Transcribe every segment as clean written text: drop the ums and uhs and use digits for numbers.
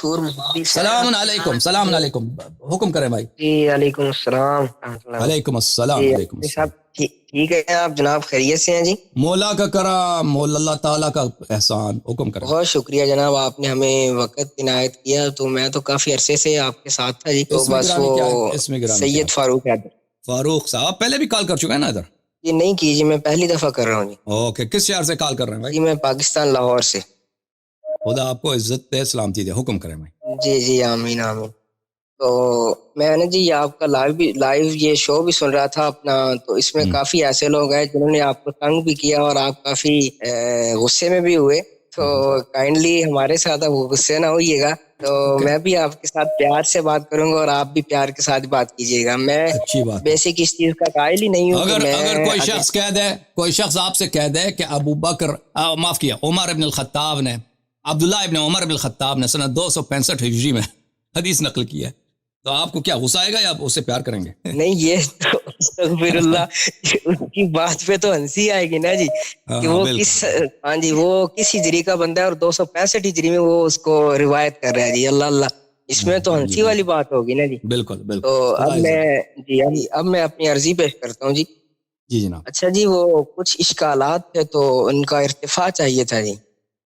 مشہور محدث ہے۔ سلام علیکم، سلام علیکم، حکم کریں بھائی۔ جی علیکم السلام ورحمۃ اللہ۔ علیکم السلام، جی علیکم السلام۔ صاحب ٹھیک ہے آپ جناب، خیریت سے ہیں؟ جی مولا کا کرم، مولا اللہ تعالیٰ کا احسان، حکم کریں۔ بہت شکریہ جناب، آپ نے ہمیں وقت عنایت کیا، تو میں تو کافی عرصے سے آپ کے ساتھ تھا جی، تو اسم بس گرامی وہ کیا ہے؟ اسم گرامی کیا سید ہے؟ فاروق حیدر۔ فاروق صاحب پہلے بھی کال کر چکے ہیں نا ادھر؟ یہ نہیں کیجیے، میں پہلی دفعہ کر رہا ہوں جی۔ اوکے، کس شہر سے کال کر رہے ہیں بھائی؟ جی میں پاکستان لاہور سے۔ خدا آپ کو عزت دے، سلامتی دے، حکم کریں بھائی۔ جی جی آمین آمین۔ تو میں نے جی آپ کا لائیو یہ شو بھی سن رہا تھا اپنا، تو اس میں کافی ایسے لوگ ہیں جنہوں نے آپ کو تنگ بھی کیا اور آپ کافی غصے میں بھی ہوئے، تو کائنڈلی ہمارے ساتھ وہ غصے نہ ہوئیے گا، تو میں بھی آپ کے ساتھ پیار سے بات کروں گا اور آپ بھی پیار کے ساتھ بات کیجیے گا۔ میں اچھی بات ہے۔ بیسک اس چیز کا قائل ہی نہیں ہوں کہ اگر کوئی شخص کہہ دے، کوئی شخص آپ سے کہہ دے کہ ابو بکر معاف کیا عمر ابن الخطاب نے، عبداللہ ابن عمر ابن الخطاب نے سنہ 265 ہجری میں حدیث نقل کی ہے، تو آپ کو کیا غصہ آئے گا یا آپ اس سے پیار کریں گے؟ نہیں، یہ تو استغفر اللہ، اس کی بات پہ تو ہنسی آئے گی نا جی کہ وہ ہاں جی وہ کس ہجری کا بندہ ہے اور 265 ہجری میں وہ اس کو روایت کر رہا ہے جی، اللہ اللہ، اس میں تو ہنسی والی بات ہوگی نا جی۔ بالکل بالکل۔ تو اب میں اپنی عرضی پیش کرتا ہوں جی۔ جی جناب۔ اچھا جی، وہ کچھ اشکالات تھے تو ان کا ارتفاع چاہیے تھا جی۔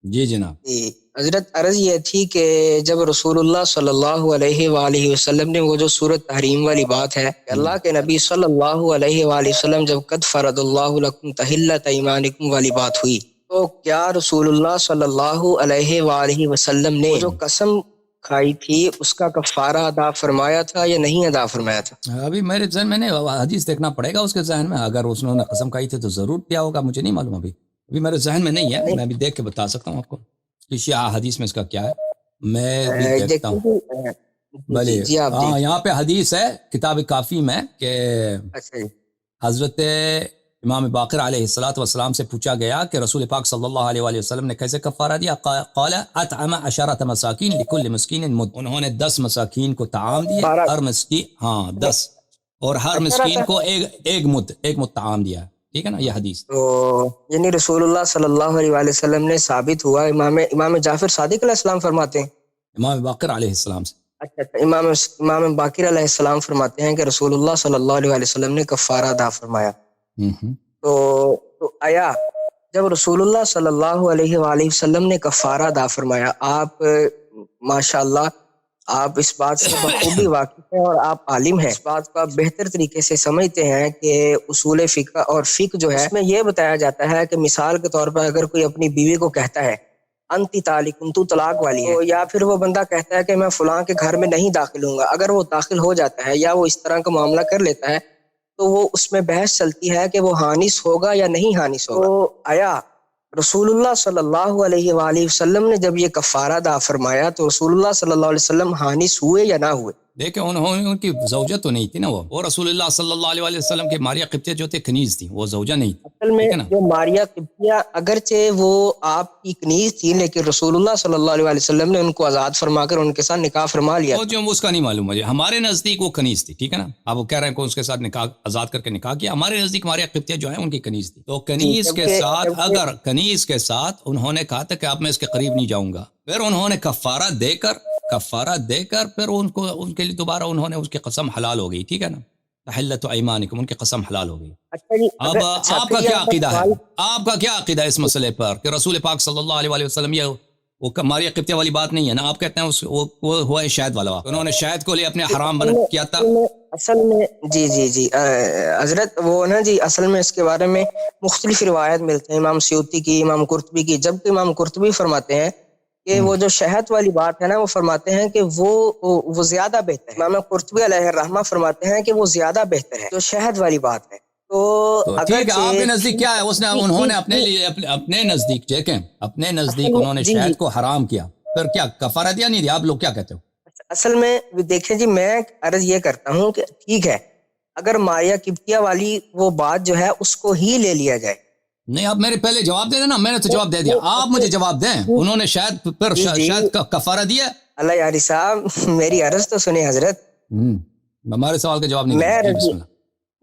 جی جناب۔ جی حضرت، عرض یہ تھی کہ جب رسول اللہ صلی اللہ علیہ وآلہ وسلم نے وہ جو سورۃ تحریم والی بات ہے کہ اللہ کے نبی صلی اللہ علیہ وآلہ وسلم جب قد فرض اللہ لکم تحلۃ ایمانکم والی بات ہوئی، تو کیا رسول اللہ صلی اللہ علیہ وآلہ وسلم نے جو قسم کھائی تھی اس کا کفارہ ادا فرمایا تھا یا نہیں ادا فرمایا تھا؟ ابھی میرے ذہن میں نہیں، حدیث دیکھنا پڑے گا اس کے ذہن میں، اگر اس نے قسم کھائی تھی تو ضرور کیا ہوگا، مجھے نہیں معلوم، ابھی میرے ذہن میں نہیں ہے، میں بھی دیکھ کے بتا سکتا ہوں آپ کو کہ شیعہ حدیث میں اس کا کیا ہے، میں بھی دیکھتا ہوں۔ بھلے ہاں، یہاں پہ حدیث ہے کتاب کافی میں کہ حضرت امام باقر علیہ السلام سے پوچھا گیا کہ رسول پاک صلی اللہ علیہ وآلہ وسلم نے کیسے کفارہ دیا؟ قال اطعم 10 مساکین لکل مسکین مد، انہوں نے 10 مساکین کو طعام دیا، ہر مسکین 10، اور ہر مسکین کو ایک مد طعام دیا، ٹھیک ہے نا یہ حدیث۔ تو یعنی رسول اللہ صلی اللہ علیہ وآلہ وسلم نے ثابت ہوا، امام جعفر صادق علیہ السلام فرماتے ہیں، امام باقر علیہ السلام سے، اچھا امام باقر علیہ السلام فرماتے ہیں کہ رسول اللہ صلی اللہ علیہ وآلہ وسلم نے کفارہ ادا فرمایا۔ تو آیا جب رسول اللہ صلی اللہ علیہ وآلہ وسلم نے کفارہ ادا فرمایا، آپ ماشاءاللہ آپ اس بات سے بخوبی واقف ہیں اور آپ عالم ہیں، اس بات کو آپ بہتر طریقے سے سمجھتے ہیں کہ اصول فقہ اور فقہ جو ہے اس میں یہ بتایا جاتا ہے کہ مثال کے طور پر اگر کوئی اپنی بیوی کو کہتا ہے انتی طالق، تو طلاق والی ہے، یا پھر وہ بندہ کہتا ہے کہ میں فلاں کے گھر میں نہیں داخل ہوں گا، اگر وہ داخل ہو جاتا ہے یا وہ اس طرح کا معاملہ کر لیتا ہے تو وہ اس میں بحث چلتی ہے کہ وہ حانث ہوگا یا نہیں حانث ہوگا۔ تو آیا رسول اللہ صلی اللہ علیہ وآلہ وسلم نے جب یہ کفارہ ادا فرمایا تو رسول اللہ صلی اللہ علیہ وسلم حانث ہوئے یا نہ ہوئے؟ دیکھیں ان کی زوجہ تو نہیں تھی نا، وہ رسول اللہ صلی اللہ علیہ وآلہ وسلم کے ماریہ قبطیہ جو تھے کنیز تھی، وہ زوجہ نہیں تھی۔ اصل میں جو ماریہ قبطیہ اگرچہ وہ آپ کی کنیز تھی، لیکن رسول اللہ صلی اللہ علیہ وآلہ وسلم نے ان کو آزاد فرما کر ان کے ساتھ نکاح فرما لیا۔ جو اس کا نہیں معلوم مجھے، ہمارے نزدیک وہ کنیز تھی، ٹھیک ہے نا، آپ وہ کہہ رہے ہیں کہ اس کے ساتھ نکاح آزاد کر کے نکاح کیا، ہمارے نزدیک ماریہ قبطیہ جو ہے ان کی کنیز تھی، تو کنیز کے ساتھ اگر کنیز کے ساتھ انہوں نے کہا تھا کہ اب میں اس کے قریب نہیں جاؤں گا، پھر انہوں نے کفارہ دے کر پھر ان کے لیے دوبارہ انہوں نے اس کی قسم حلال ہو گئی، ٹھیک ہے نا، تحلت ایمانکم، ان کی قسم حلال ہو گئی۔ اب آپ کا کیا عقیدہ ہے؟ آپ کا کیا عقیدہ ہے اس مسئلے پر کہ رسول پاک صلی اللہ علیہ وسلم یہ وہ ماریہ قبطیہ والی بات نہیں ہے نا، آپ کہتے ہیں وہ ہوا ہے شہد والا، انہوں نے شہد کو لے اپنے حرام بنا کیا تھا اصل میں؟ جی حضرت وہ نا جی، اصل میں اس کے بارے میں مختلف روایت ملتے ہیں، امام سیوطی کی، امام قرطبی کی، جبکہ امام قرطبی فرماتے ہیں کہ وہ جو شہد والی بات ہے نا، وہ فرماتے ہیں کہ وہ زیادہ بہتر ہے، امام قرطبی علیہ الرحمہ فرماتے ہیں کہ وہ زیادہ بہتر ہے جو شہد والی بات ہے۔ تو ٹھیک ہے، آپ کے نزدیک کیا ہے؟ انہوں نے اپنے لیے اپنے نزدیک دیکھیں، اپنے نزدیک انہوں نے شہد کو حرام کیا، پھر کیا کفارہ دیا نہیں دیا؟ آپ لوگ کیا کہتے ہو؟ اصل میں دیکھیں جی، میں عرض یہ کرتا ہوں کہ ٹھیک ہے اگر ماریہ قبطیہ والی وہ بات جو ہے اس کو ہی لے لیا جائے۔ نہیں، آپ میرے پہلے جواب دے دینا، میں نے تو جواب دے دیا، آپ مجھے جواب دیں، انہوں نے شاید کا کفارہ دیا؟ اللہ یاری صاحب میری عرض تو سنیں حضرت، ہمارے سوال کا جواب نہیں دے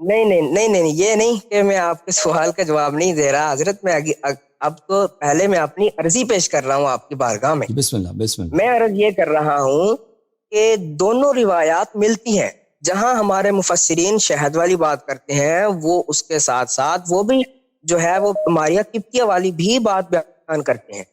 نہیں، یہ نہیں کہ میں آپ کے سوال کا جواب نہیں دے رہا حضرت، میں اب تو پہلے میں اپنی عرضی پیش کر رہا ہوں آپ کی بارگاہ میں. بسم اللہ بسم اللہ. میں عرض یہ کر رہا ہوں کہ دونوں روایات ملتی ہیں. جہاں ہمارے مفسرین شہد والی بات کرتے ہیں وہ اس کے ساتھ ساتھ وہ بھی جو ہے وہ ماریہ قبطیہ والی بھی بات بیان کرتے ہیں.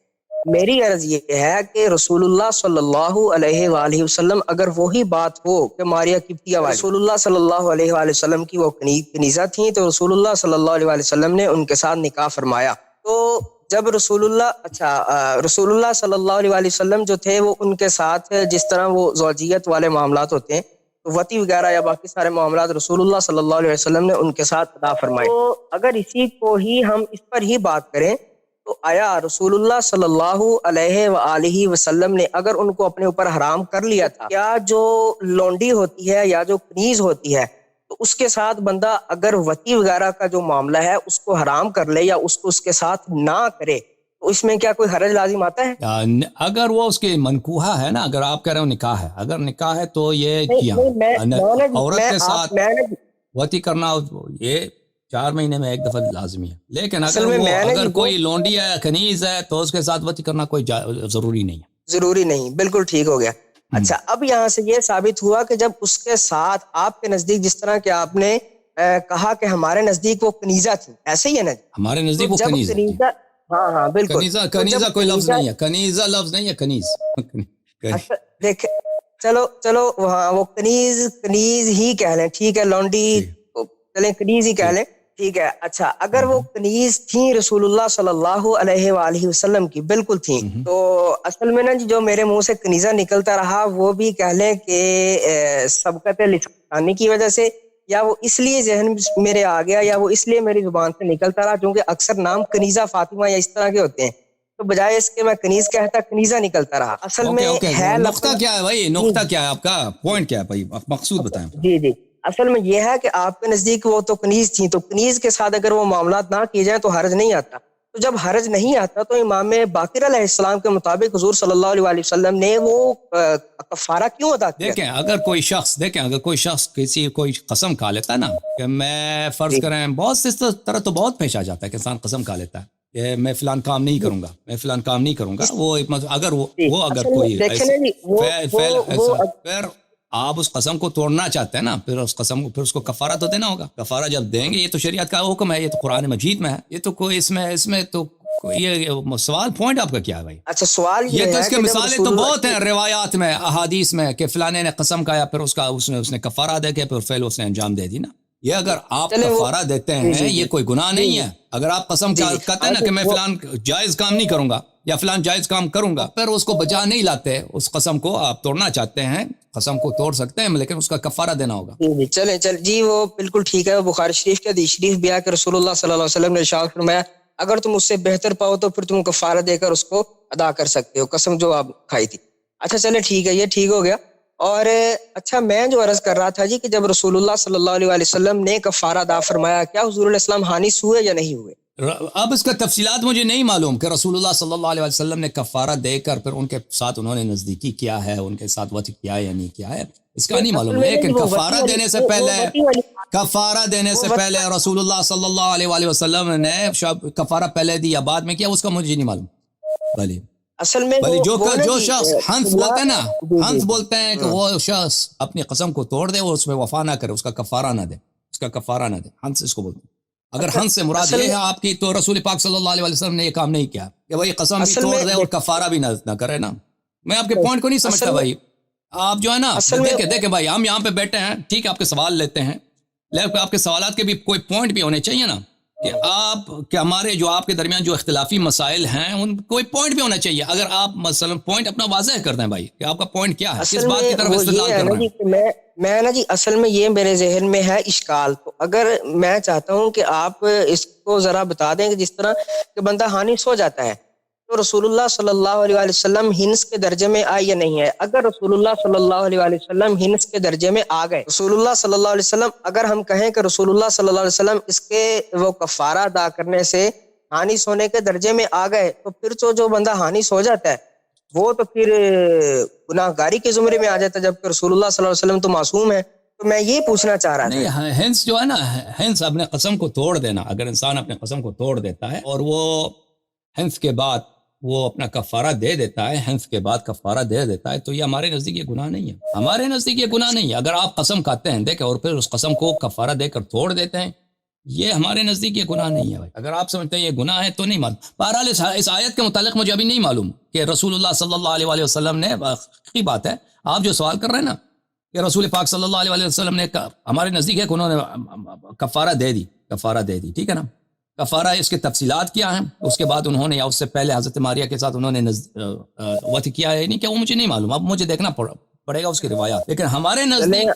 میری عرض یہ ہے کہ رسول اللہ صلی اللہ علیہ وآلہ وسلم اگر وہی بات ہو کہ ماریہ قبطیہ والی رسول اللہ صلی اللہ علیہ وآلہ وسلم کی وہ کنیزہ تھیں تو رسول اللہ صلی اللہ علیہ وآلہ وسلم نے ان کے ساتھ نکاح فرمایا. تو جب رسول اللہ صلی اللہ علیہ وآلہ وسلم جو تھے وہ ان کے ساتھ جس طرح وہ زوجیت والے معاملات ہوتے ہیں تو وطی وغیرہ یا باقی سارے معاملات رسول اللہ صلی اللہ علیہ وسلم نے ان کے ساتھ ادا فرمائے. تو اگر اسی کو ہی ہم اس پر ہی بات کریں تو آیا رسول اللہ صلی اللہ علیہ وآلہ وسلم نے اگر ان کو اپنے اوپر حرام کر لیا تھا, کیا جو لونڈی ہوتی ہے یا جو کنیز ہوتی ہے تو اس کے ساتھ بندہ اگر وطی وغیرہ کا جو معاملہ ہے اس کو حرام کر لے یا اس کو اس کے ساتھ نہ کرے تو اس میں کیا کوئی حرج لازم آتا ہے؟ اگر وہ اس کے منکوحہ ہے نا, اگر آپ کہہ رہے ہو نکاح ہے, اگر نکاح ہے تو یہ کیا عورت کے ساتھ وطی کرنا یہ 4 مہینے میں 1 دفعہ لازمی ہے. لیکن اگر کوئی لونڈی ہے کنیز ہے تو اس کے ساتھ وطی کرنا کوئی ضروری نہیں ہے. ضروری نہیں, بالکل ٹھیک ہو گیا. اچھا, اب یہاں سے یہ ثابت ہوا کہ جب اس کے ساتھ آپ کے نزدیک جس طرح کہ آپ نے کہا کہ ہمارے نزدیک وہ کنیزہ تھی, ایسے ہی ہے نا, ہمارے نزدیک وہ کنیزہ تھی. ہاں بالکل, کنیزہ کوئی لفظ نہیں ہے, کنیزہ لفظ نہیں ہے, کنیز. دیکھ چلو وہاں وہ کنیز ہی کہہ لیں, ٹھیک ہے, لونڈی چلیں کنیز ہی کہہ لیں, ٹھیک ہے. اچھا, اگر وہ کنیز تھیں رسول اللہ صلی اللہ علیہ وآلہ وسلم کی, بالکل تھیں, تو اصل میں نا جو میرے منہ سے کنیزہ نکلتا رہا وہ بھی کہہ لیں کہ سبقت لسانی کی وجہ سے, یا وہ اس لیے ذہن میرے آ گیا, یا وہ اس لیے میری زبان سے نکلتا رہا کیونکہ اکثر نام کنیزہ فاطمہ یا اس طرح کے ہوتے ہیں, تو بجائے اس کے میں کنیز کہتا کنیزہ نکلتا رہا. اصل میں ہے نقطہ کیا ہے بھائی, نقطہ کیا ہے آپ کا, پوائنٹ کیا ہے بھائی, مقصود بتائیں. جی اصل میں یہ ہے کہ آپ کے نزدیک وہ تو کنیز تھیں, تو کنیز کے ساتھ اگر وہ معاملات نہ کیے جائیں تو حرج نہیں آتا. تو جب حرج نہیں آتا تو امام باقر علیہ السلام کے مطابق حضور صلی اللہ علیہ وسلم نے وہ کفارہ کیوں ادا کیا؟ دیکھیں اگر کوئی شخص کوئی قسم کھا لیتا ہے نا کہ میں فرض کریں, بہت سے طرح تو بہت پیش آ جاتا ہے کہ انسان قسم کھا لیتا ہے کہ میں فلان کام نہیں کروں گا, وہ اگر کوئی پھر آپ اس قسم کو توڑنا چاہتے ہیں نا, پھر اس کو کفارہ تو دینا ہوگا. کفارہ جب دیں گے, یہ تو شریعت کا حکم ہے, یہ تو قرآن مجید میں ہے, یہ تو کوئی اس میں تو یہ سوال پوائنٹ آپ کا کیا ہے بھائی؟ اچھا, سوال یہ تو اس کے مثالیں تو بہت ہیں روایات میں, احادیث میں, کہ فلانے نے قسم کھایا پھر اس نے کفارہ دے کے پھر فعل اس نے انجام دے دی نا. یہ اگر آپ کفارہ دیتے ہیں یہ کوئی گناہ نہیں ہے. اگر آپ قسم کہتے ہیں نا کہ میں فلان جائز کام نہیں کروں گا یا فلان جائز کام کروں گا, پھر اس کو بجا نہیں لاتے, اس قسم کو آپ توڑنا چاہتے ہیں, قسم کو توڑ سکتے ہیں لیکن اس کا کفارہ دینا ہوگا. چلیں جی, وہ بالکل ٹھیک ہے. بخاری شریف کے حدیث شریف بھی ہے کہ رسول اللہ صلی اللہ علیہ وسلم نے ارشاد فرمایا اگر تم اس سے بہتر پاؤ تو پھر تم کفارہ دے کر اس کو ادا کر سکتے ہو, قسم جو آپ کھائی تھی. اچھا چلے ٹھیک ہے, یہ ٹھیک ہو گیا. اور اچھا, میں جو عرض کر رہا تھا جی کہ جب رسول اللہ صلی اللہ علیہ وسلم نے کفارہ ادا فرمایا, کیا حضور علیہ السلام حانث ہوئے یا نہیں ہوئے؟ اب اس کا تفصیلات مجھے نہیں معلوم کہ رسول اللہ صلی اللہ علیہ وسلم نے کفارہ دے کر پھر ان کے ساتھ انہوں نے نزدیکی کیا ہے, ان کے ساتھ وطی کیا ہے یا نہیں کیا ہے, اس کا نہیں معلوم. لیکن کفارہ دینے سے پہلے رسول اللہ صلی اللہ علیہ وسلم نے کفارہ پہلے دی یا بعد میں کیا, اس کا مجھے نہیں معلوم. بھلی اصل میں جو شخص ہنس بولتے ہیں نا, ہنس بولتے ہیں کہ وہ شخص اپنی قسم کو توڑ دے اور اس میں وفا نہ کرے, اس کا کفارہ نہ دے, ہنس اس کو بولتے ہیں. اگر ہنس سے مراد یہ ہے آپ کی, تو رسول پاک صلی اللہ علیہ وسلم نے یہ کام نہیں کیا کہ وہی قسم بھی توڑ دے اور کفارہ بھی نہ کرے نا. میں آپ کے پوائنٹ کو نہیں سمجھتا بھائی. آپ جو ہے نا دیکھیں بھائی, ہم یہاں پہ بیٹھے ہیں, ٹھیک ہے, آپ کے سوال لیتے ہیں, لیکن آپ کے سوالات کے بھی کوئی پوائنٹ بھی ہونے چاہیے نا, کہ ہمارے جو آپ کے درمیان جو اختلافی مسائل ہیں ان کوئی پوائنٹ بھی ہونا چاہیے. اگر آپ مثلا پوائنٹ اپنا واضح کر دیں بھائی کہ آپ کا پوائنٹ کیا ہے, کس بات کی طرف استدلال کر رہے ہیں. میں نا جی اصل میں یہ میرے ذہن میں ہے اشکال. تو اگر میں چاہتا ہوں کہ آپ اس کو ذرا بتا دیں کہ جس طرح کہ بندہ حانث ہو جاتا ہے تو رسول اللہ صلی اللہ علیہ وسلم ہنس کے درجے میں آئے یا نہیں ہے. اگر رسول اللہ صلی اللہ علیہ وسلم ہنس کے درجے میں آ گئے, رسول اللہ صلی اللہ علیہ وسلم, اگر ہم کہیں کہ رسول اللہ صلی اللہ علیہ وسلم اس کے وہ کفارہ ادا کرنے سے حانث ہونے کے درجے میں آ گئے, تو پھر جو بندہ حانث ہو جاتا ہے وہ تو پھر گناہ گاری کے زمرے میں آ جاتا ہے, جبکہ رسول اللہ صلی اللہ علیہ وسلم تو معصوم ہے. تو میں یہ پوچھنا چاہ رہا تھا. نہیں, ہنس جو ہے نا, ہنس اپنے قسم کو توڑ دینا, اگر انسان اپنے قسم کو توڑ دیتا ہے اور وہ حنف کے بعد وہ اپنا کفارہ دے دیتا ہے، حنف کے بعد کفارہ دے دیتا ہے، تو یہ ہمارے نزدیک یہ گناہ نہیں ہے، ہمارے نزدیک یہ گناہ نہیں ہے۔ اگر آپ قسم کھاتے ہیں دیکھیں اور پھر اس قسم کو کفارہ دے کر توڑ دیتے ہیں، یہ ہمارے نزدیک یہ گناہ نہیں ہے بھائی۔ اگر آپ سمجھتے ہیں یہ گناہ ہے تو نہیں معلوم۔ بہرحال اس آیت کے متعلق مجھے ابھی نہیں معلوم کہ رسول اللہ صلی اللہ علیہ وآلہ وسلم نے، حقیقی بات ہے آپ جو سوال کر رہے ہیں نا کہ رسول پاک صلی اللہ علیہ وآلہ وسلم نے ہمارے نزدیک ہے کہ انہوں نے کفارہ دے دی، ٹھیک ہے نا۔ کفارہ اس کے تفصیلات کیا ہیں، اس کے بعد انہوں نے یا اس سے پہلے حضرت ماریہ کے ساتھ انہوں نے وقت کیا ہے نہیں کیا، وہ مجھے نہیں معلوم، اب مجھے دیکھنا پڑے گا اس کی روایات۔ لیکن ہمارے نزدیک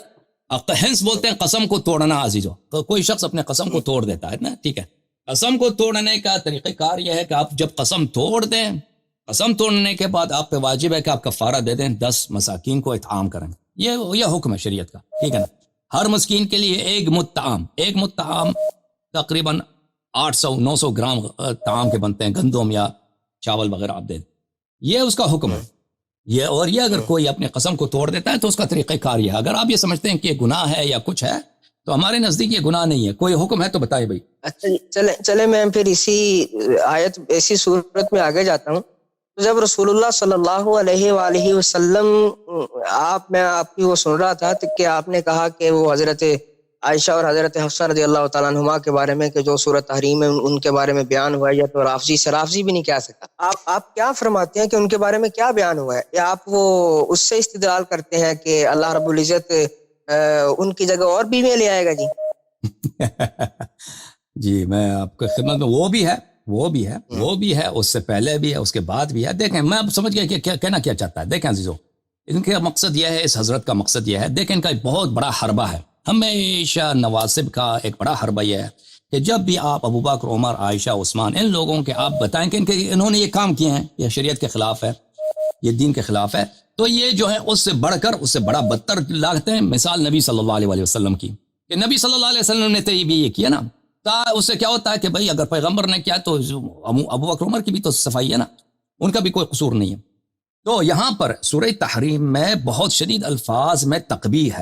حنس بولتے ہیں قسم کو توڑنا عزیزو، کوئی شخص اپنے قسم کو توڑ دیتا ہے نا، ٹھیک ہے۔ قسم کو توڑنے کا طریقہ کار یہ ہے کہ آپ جب قسم توڑ دیں، قسم توڑنے کے بعد آپ پہ واجب ہے کہ آپ کفارہ دے دیں، 10 مساکین کو اطعام کریں، یہ حکم ہے شریعت کا، ٹھیک ہے نا۔ ہر مسکین کے لیے ایک متعام تقریباً 800-900 گرام طعام کے بنتے ہیں، گندم یا چاول وغیرہ آپ دیں، یہ اس کا حکم ہے۔ یہ اگر کوئی اپنے قسم کو توڑ دیتا ہے تو اس کا طریقہ کار یہ ہے۔ اگر آپ یہ سمجھتے ہیں کہ یہ گناہ ہے یا کچھ ہے تو ہمارے نزدیک یہ گناہ نہیں ہے، کوئی حکم ہے تو بتائے بھائی۔ اچھا چلے میں پھر اسی صورت میں آگے جاتا ہوں۔ جب رسول اللہ صلی اللہ علیہ وآلہ وسلم میں آپ کی وہ سن رہا تھا کہ آپ نے کہا کہ وہ حضرت عائشہ اور حضرت حفصہ رضی اللہ تعالیٰ عنہما کے بارے میں کہ جو سورۃ تحریم ہے ان کے بارے میں بیان ہوا ہے، یا تو رافضی بھی نہیں کہہ سکتا، آپ کیا فرماتے ہیں کہ ان کے بارے میں کیا بیان ہوا ہے، یا آپ وہ اس سے استدلال کرتے ہیں کہ اللہ رب العزت ان کی جگہ اور بیویاں لے آئے گا؟ جی میں آپ کے خدمت میں، وہ بھی ہے اس سے پہلے بھی ہے، اس کے بعد بھی ہے۔ دیکھیں میں اب سمجھ گیا کہ کہنا کیا چاہتا ہے۔ دیکھیں عزیزو، ان کا مقصد یہ ہے، اس حضرت کا مقصد یہ ہے، دیکھیں ان کا ایک بہت بڑا حربہ ہے، ہمیشہ نواسب کا ایک بڑا حربہ یہ ہے کہ جب بھی آپ ابو بکر، عمر، عائشہ، عثمان، ان لوگوں کے آپ بتائیں کہ انہوں نے یہ کام کیے ہیں، یہ شریعت کے خلاف ہے، یہ دین کے خلاف ہے، تو یہ جو ہے اس سے بڑھ کر، اس سے بڑا بدتر لاتے ہیں۔ مثال نبی صلی اللہ علیہ وسلم کی، کہ نبی صلی اللہ علیہ وسلم نے تو یہ کیا نا، اس سے کیا ہوتا ہے کہ بھئی اگر پیغمبر نے کیا تو ابو بکر عمر کی بھی تو صفائی ہے نا، ان کا بھی کوئی قصور نہیں ہے۔ تو یہاں پر سورہ تحریم میں بہت شدید الفاظ میں تقبیح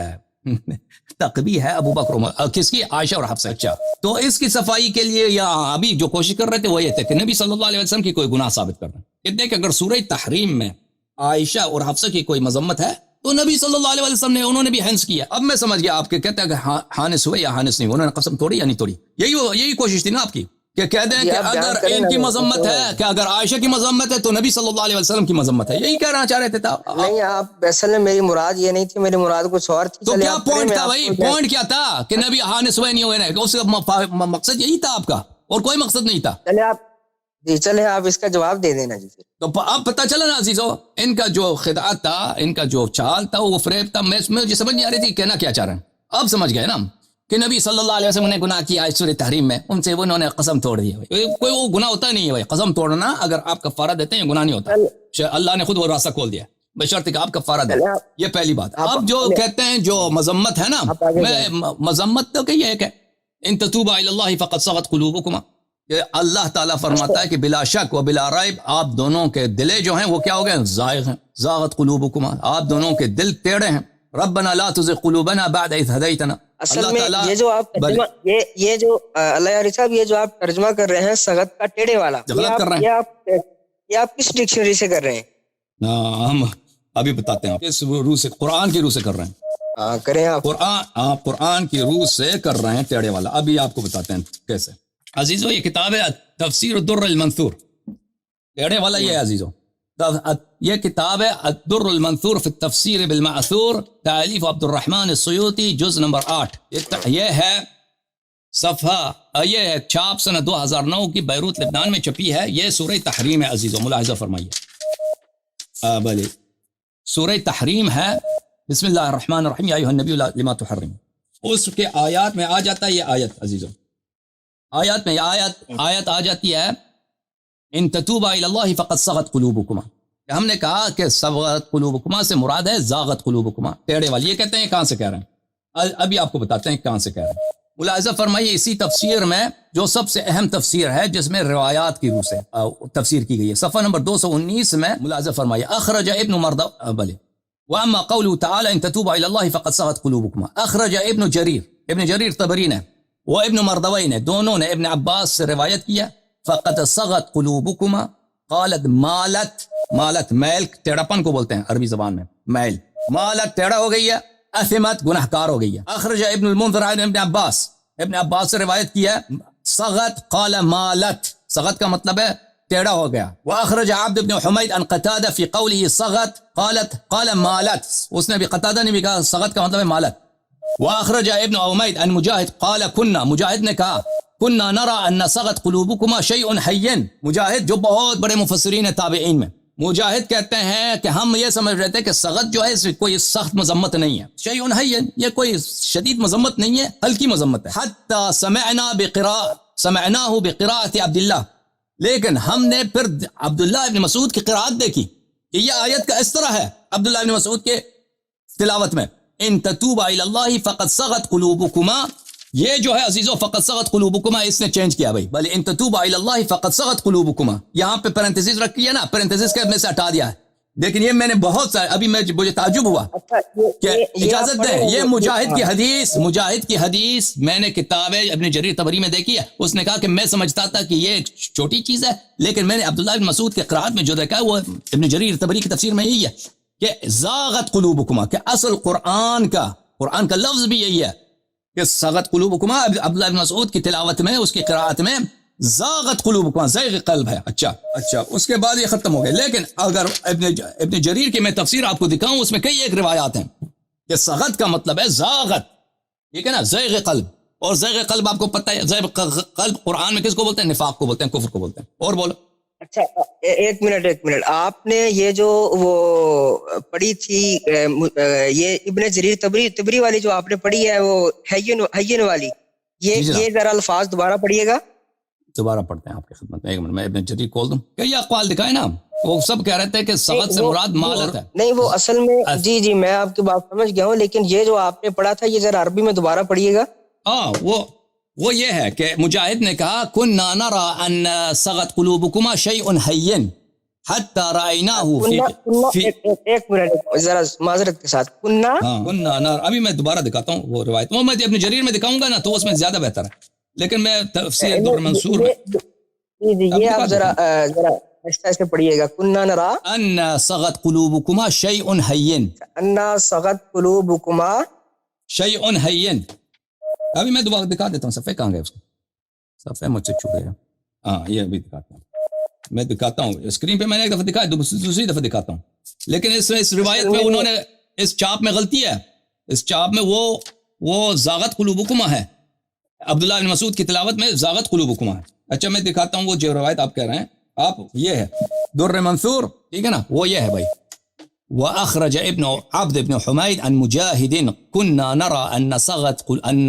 ہے ابو بکر عمر، کس کی؟ عائشہ اور حفصہ۔ اچھا، تو اس کی صفائی کے لیے یا ابھی جو کوشش کر رہے تھے وہ یہ تھے کہ نبی صلی اللہ علیہ وسلم کی کوئی گناہ ثابت کر رہے ہیں، کہ دیکھ اگر سورہ تحریم میں عائشہ اور حفصہ کی کوئی مذمت ہے تو نبی صلی اللہ علیہ وسلم نے انہوں نے بھی حنس کیا۔ اب میں سمجھ گیا آپ کے کہتے ہیں کہ حانس ہوئے یا حانس نہیں، انہوں نے قسم توڑی یا نہیں توڑی، یہی کوشش تھی نا آپ کی کہ کہہ دیں کہ اگر ان کی مذمت ہے، کہ اگر عائشہ کی مذمت ہے تو نبی صلی اللہ علیہ وسلم کی مذمت ہے، یہی کہنا چاہ رہے تھے۔ نہیں، آپ اصل میں میری مراد یہ نہیں تھی، میری مراد کچھ اور تھی۔ تو کیا پوائنٹ تھا بھائی؟ پوائنٹ کیا تھا کہ نبی حانس ہوئے نہیں ہوئے، اس کا مقصد یہی تھا آپ کا، اور کوئی مقصد نہیں تھا۔ چلے آپ اس کا جواب دے دینا جی۔ تو اب پتہ چلا نا عزیزو، ان کا جو خدعہ تھا، ان کا جو چال تھا، وہ فریب تھا، مجھے سمجھ نہیں آ رہی تھی کہنا کیا چاہ رہے ہیں۔ اب سمجھ گئے نا کہ نبی صلی اللہ علیہ وسلم نے گناہ کیا سورہ تحریم میں، ان سے انہوں نے قسم توڑ دی ہے۔ کوئی وہ گناہ ہوتا نہیں ہے بھائی، قسم توڑنا اگر آپ کفارہ دیتے ہیں گناہ نہیں ہوتا، اللہ نے خود وہ راستہ کھول دیا بشرط کہ آپ کفارہ دیں، یہ پہلی بات۔ اب جو کہتے ہیں جو مذمت ہے نا، مذمت تو کہ یہ ہے کہ ان تتوبا الی اللہ فقد صغت قلوبکما، کہ اللہ تعالیٰ فرماتا ہے کہ بلا شک و بلا ریب آپ دونوں کے دلیں جو ہیں وہ کیا ہو گئے؟ زائغ ہیں، زاغت قلوبکما، آپ دونوں کے دل ٹیڑے ہیں۔ ربنا لا تزغ قلوبنا بعد اذ ہدیتنا۔ اصل میں یہ جو آپ یہ جو اللہ یاری صاحب، یہ جو آپ ترجمہ کر رہے ہیں سغت کا ٹیڑے والا، یہ آپ کس ڈکشنری سے کر رہے ہیں؟ ہم ابھی بتاتے ہیں کس روح سے، قرآن کی روح سے کر رہے ہیں۔ کریں آپ قرآن کی روح سے کر رہے ہیں ٹیڑے والا، ابھی آپ کو بتاتے ہیں کیسے۔ عزیزو یہ کتاب ہے تفسیر الدر المنثور، ٹیڑے والا یہ ہے عزیزو، یہ کتاب ہے الدر المنثور فی التفسیر بالمعثور، تالیف عبد الرحمن السیوطی، جز نمبر 8، یہ ہے صفحہ، یہ ہے چھاپ سنہ 2009 کی بیروت لبنان میں چھپی ہے۔ یہ سورہ تحریم ہے عزیزو، ملاحظہ فرمائیے، بلی سورہ تحریم ہے۔ بسم اللہ الرحمن الرحیم، یا ایھا النبی لما تحرم، اس کے آیات میں آ جاتا ہے یہ آیت عزیزو، آیات میں آیت آ جاتی ہے ان تتوبا الی اللہ فقد صغت قلوبکما، ہم نے کہا کہ صغت قلوبکما سے مراد ہے زاغت قلوبکما، ٹیڑے والی۔ یہ کہتے ہیں کہاں سے کہہ رہے ہیں، ابھی آپ کو بتاتے ہیں کہاں سے کہہ رہے ہیں۔ ملاحظہ فرمائیے اسی تفسیر میں جو سب سے اہم تفسیر ہے، جس میں روایات کی روح سے تفسیر کی گئی ہے، صفحہ نمبر 219 میں ملاحظہ فرمائیے، اخرج ابن مردوہ بلے واما قوله تعالی ان تتوبا الی اللہ فقد صغت قلوبکما، اخرج ابن جریر طبری نے وہ ابن مردوی نے، دونوں نے ابن عباس سے روایت کیا فقد صغت قلوبكما قالت مالت، مالت میل ٹیڑھاپن کو بولتے ہیں عربی زبان میں، میل، مالت ٹیڑھا ہو گئی ہے، اثمت گناہ کار ہو گئی ہے. اخرج ابن المنذر عن ابن عباس، ابن عباس سے روایت کیا ہے صغت قال مالت، صغت کا مطلب ہے ٹیڑھا ہو گیا. واخرج عبد بن حمید عن قتادہ فی قوله صغت قال مالت، اس نے بھی قتادہ نے بھی کہا صغت کا مطلب ہے مالت. واخرج ابن حمید عن مجاہد قال كنا، مجاہد نے کہا كنا نرى ان صغت قلوبكما شيء حين، مجاہد جو بہت بڑے مفسرین ہیں تابعین میں، مجاہد کہتے ہیں کہ ہم یہ سمجھ رہے تھے کہ صغت جو ہے اس کوئی سخت مذمت نہیں ہے، شیء حین، یہ کوئی شدید مذمت نہیں ہے، ہلکی مذمت ہے. حتی سمعناه بقراءة عبد اللہ، لیکن ہم نے پھر عبداللہ ابن مسعود کی قراءت دیکھی کہ یہ آیت کا اس طرح ہے عبداللہ ابن مسعود کے تلاوت میں، ان تتوبا الی اللہ فقد صغت قلوبکما، یہ جو ہے عزیزو فقد صغت قلوبکما اس نے چینج کیا بھائی، بل ان تتوبا الی اللہ فقد صغت قلوبکما، یہاں پہ پیرنتھیسز رکھی ہے نا، پیرنتھیسز کے میں سے ہٹا دیا ہے، لیکن یہ میں نے بہت سارے ابھی مجھے تعجب ہوا کہ اجازت دیں، یہ مجاہد کی حدیث میں نے کتاب ابن جریر طبری میں دیکھی ہے، اس نے کہا کہ میں سمجھتا تھا کہ یہ ایک چھوٹی چیز ہے، لیکن میں نے عبداللہ بن مسعود کے قرات میں جو دیکھا ہے وہ ابن جریر طبری کی تفسیر میں یہی ہے کہ زاغت قلوبکما، کہ اصل قرآن کا لفظ بھی یہی ہے کہ صغت قلوبکما، عبداللہ بن مسعود کی تلاوت میں اس کی قرات میں زاغت قلوبکما، زیغ قلب ہے. اچھا اس کے بعد یہ ختم ہو گئے. لیکن اگر ابن جریر کی میں تفسیر آپ کو دکھاؤں اس میں کئی ایک روایات ہیں کہ صغت کا مطلب ہے زاغت، ٹھیک ہے نا، زیغ قلب، اور زیغ قلب آپ کو پتہ ہے زیغ قلب قرآن میں کس کو بولتے ہیں؟ نفاق کو بولتے ہیں، کفر کو بولتے ہیں. اور بولو. اچھا ایک منٹ، آپ نے یہ جو وہ پڑھی تھی یہ ابن جریر طبری والی جو آپ نے پڑھی ہے وہ حین والی، یہ ذرا الفاظ دوبارہ پڑھیے گا. دوبارہ پڑھتے ہیں آپ کی خدمت میں، ایک منٹ میں ابن جریر کھول دوں. کئی اقوال دکھائے نا، وہ سب کہہ رہے تھے کہ صغت سے مراد مالت ہے. نہیں وہ اصل میں جی میں آپ کی بات سمجھ گیا ہوں، لیکن یہ جو آپ نے پڑھا تھا یہ ذرا عربی میں دوبارہ پڑھیے گا. وہ یہ ہے کہ مجاہد نے کہا كنا نرى ان صغت قلوبكما شيء حين حتى رأيناه في ایک منٹ ذرا معذرت کے ساتھ كنا نرى، ابھی میں دوبارہ دکھاتا ہوں وہ روایت، وہ میں ابن جریر میں دکھاؤں گا نا تو اس میں زیادہ بہتر ہے، لیکن میں تفسیر در منصور میں یہ آپ ذرا ایسے پڑھیے گا. كنا نرى ان صغت قلوبكما شيء حين، ان صغت قلوبكما شيء حين. ابھی میں دوبارہ دکھا دیتا ہوں، صفحے کہاں گئے، اس کو صفحے مجھ سے چھوٹ گیا. ہاں یہ ابھی دکھاتا ہوں، میں دکھاتا ہوں اسکرین پہ، میں نے ایک دفعہ دکھایا، دوسری دفعہ دکھاتا ہوں، لیکن اس روایت میں انہوں نے اس چاپ میں غلطی ہے، اس چاپ میں وہ زاغت قلوبکما ہے، عبداللہ بن مسعود کی تلاوت میں زاغت قلوبکما ہے. اچھا میں دکھاتا ہوں وہ جو روایت آپ کہہ رہے ہیں، آپ یہ ہے در منصور، ٹھیک ہے نا، وہ یہ ہے بھائی. وأخرج ابن عبد بن حميد عن مجاهد كنا نرى أن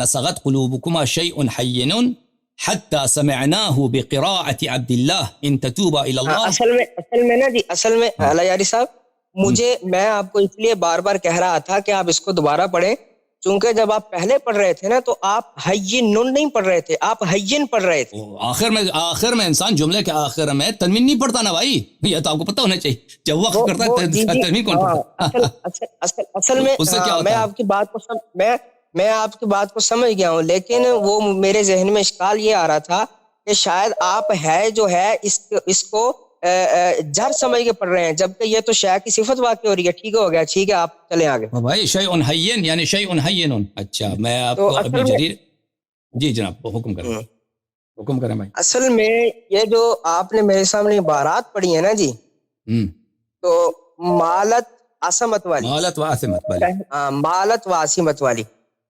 صغت قلوبكما شيء حين حتى سمعناه بقراءة عبد الله إن تتوبا إلى الله. اصل میں نا جی، اصل میں اللہ یاری صاحب میں آپ کو اس لیے بار بار کہہ رہا تھا کہ آپ اس کو دوبارہ پڑھیں، چونکہ جب آپ پہلے پڑھ رہے تھے نا تو آپ حین نون نہیں پڑھ رہے تھے، آپ حین پڑھ رہے تھے. آخر میں انسان جملے کے آخر میں تنوین نہیں پڑھتا نا بھائی، یہ تو آپ کو پتہ ہونا چاہیے، جب وقت کرتا ہے تنوین کون پڑھتا؟ اصل میں میں آپ کی بات کو سمجھ گیا ہوں، لیکن وہ میرے ذہن میں اشکال یہ آ رہا تھا کہ شاید آپ ہے جو ہے اس کو جر سمجھ کے پڑھ رہے ہیں، جبکہ یہ تو شے کی صفت واقع ہو رہی ہے. ٹھیک ہو گیا، ٹھیک ہے آپ چلیں آگے. بھائی شیء حین یعنی شیء حین. اچھا میں آپ کو ابن جریر، جی جناب حکم کریں بھائی. اصل میں یہ جو آپ نے میرے سامنے عبارات پڑھی ہے نا جی، تو مالت عصمت والی، مالت و عصمت والی،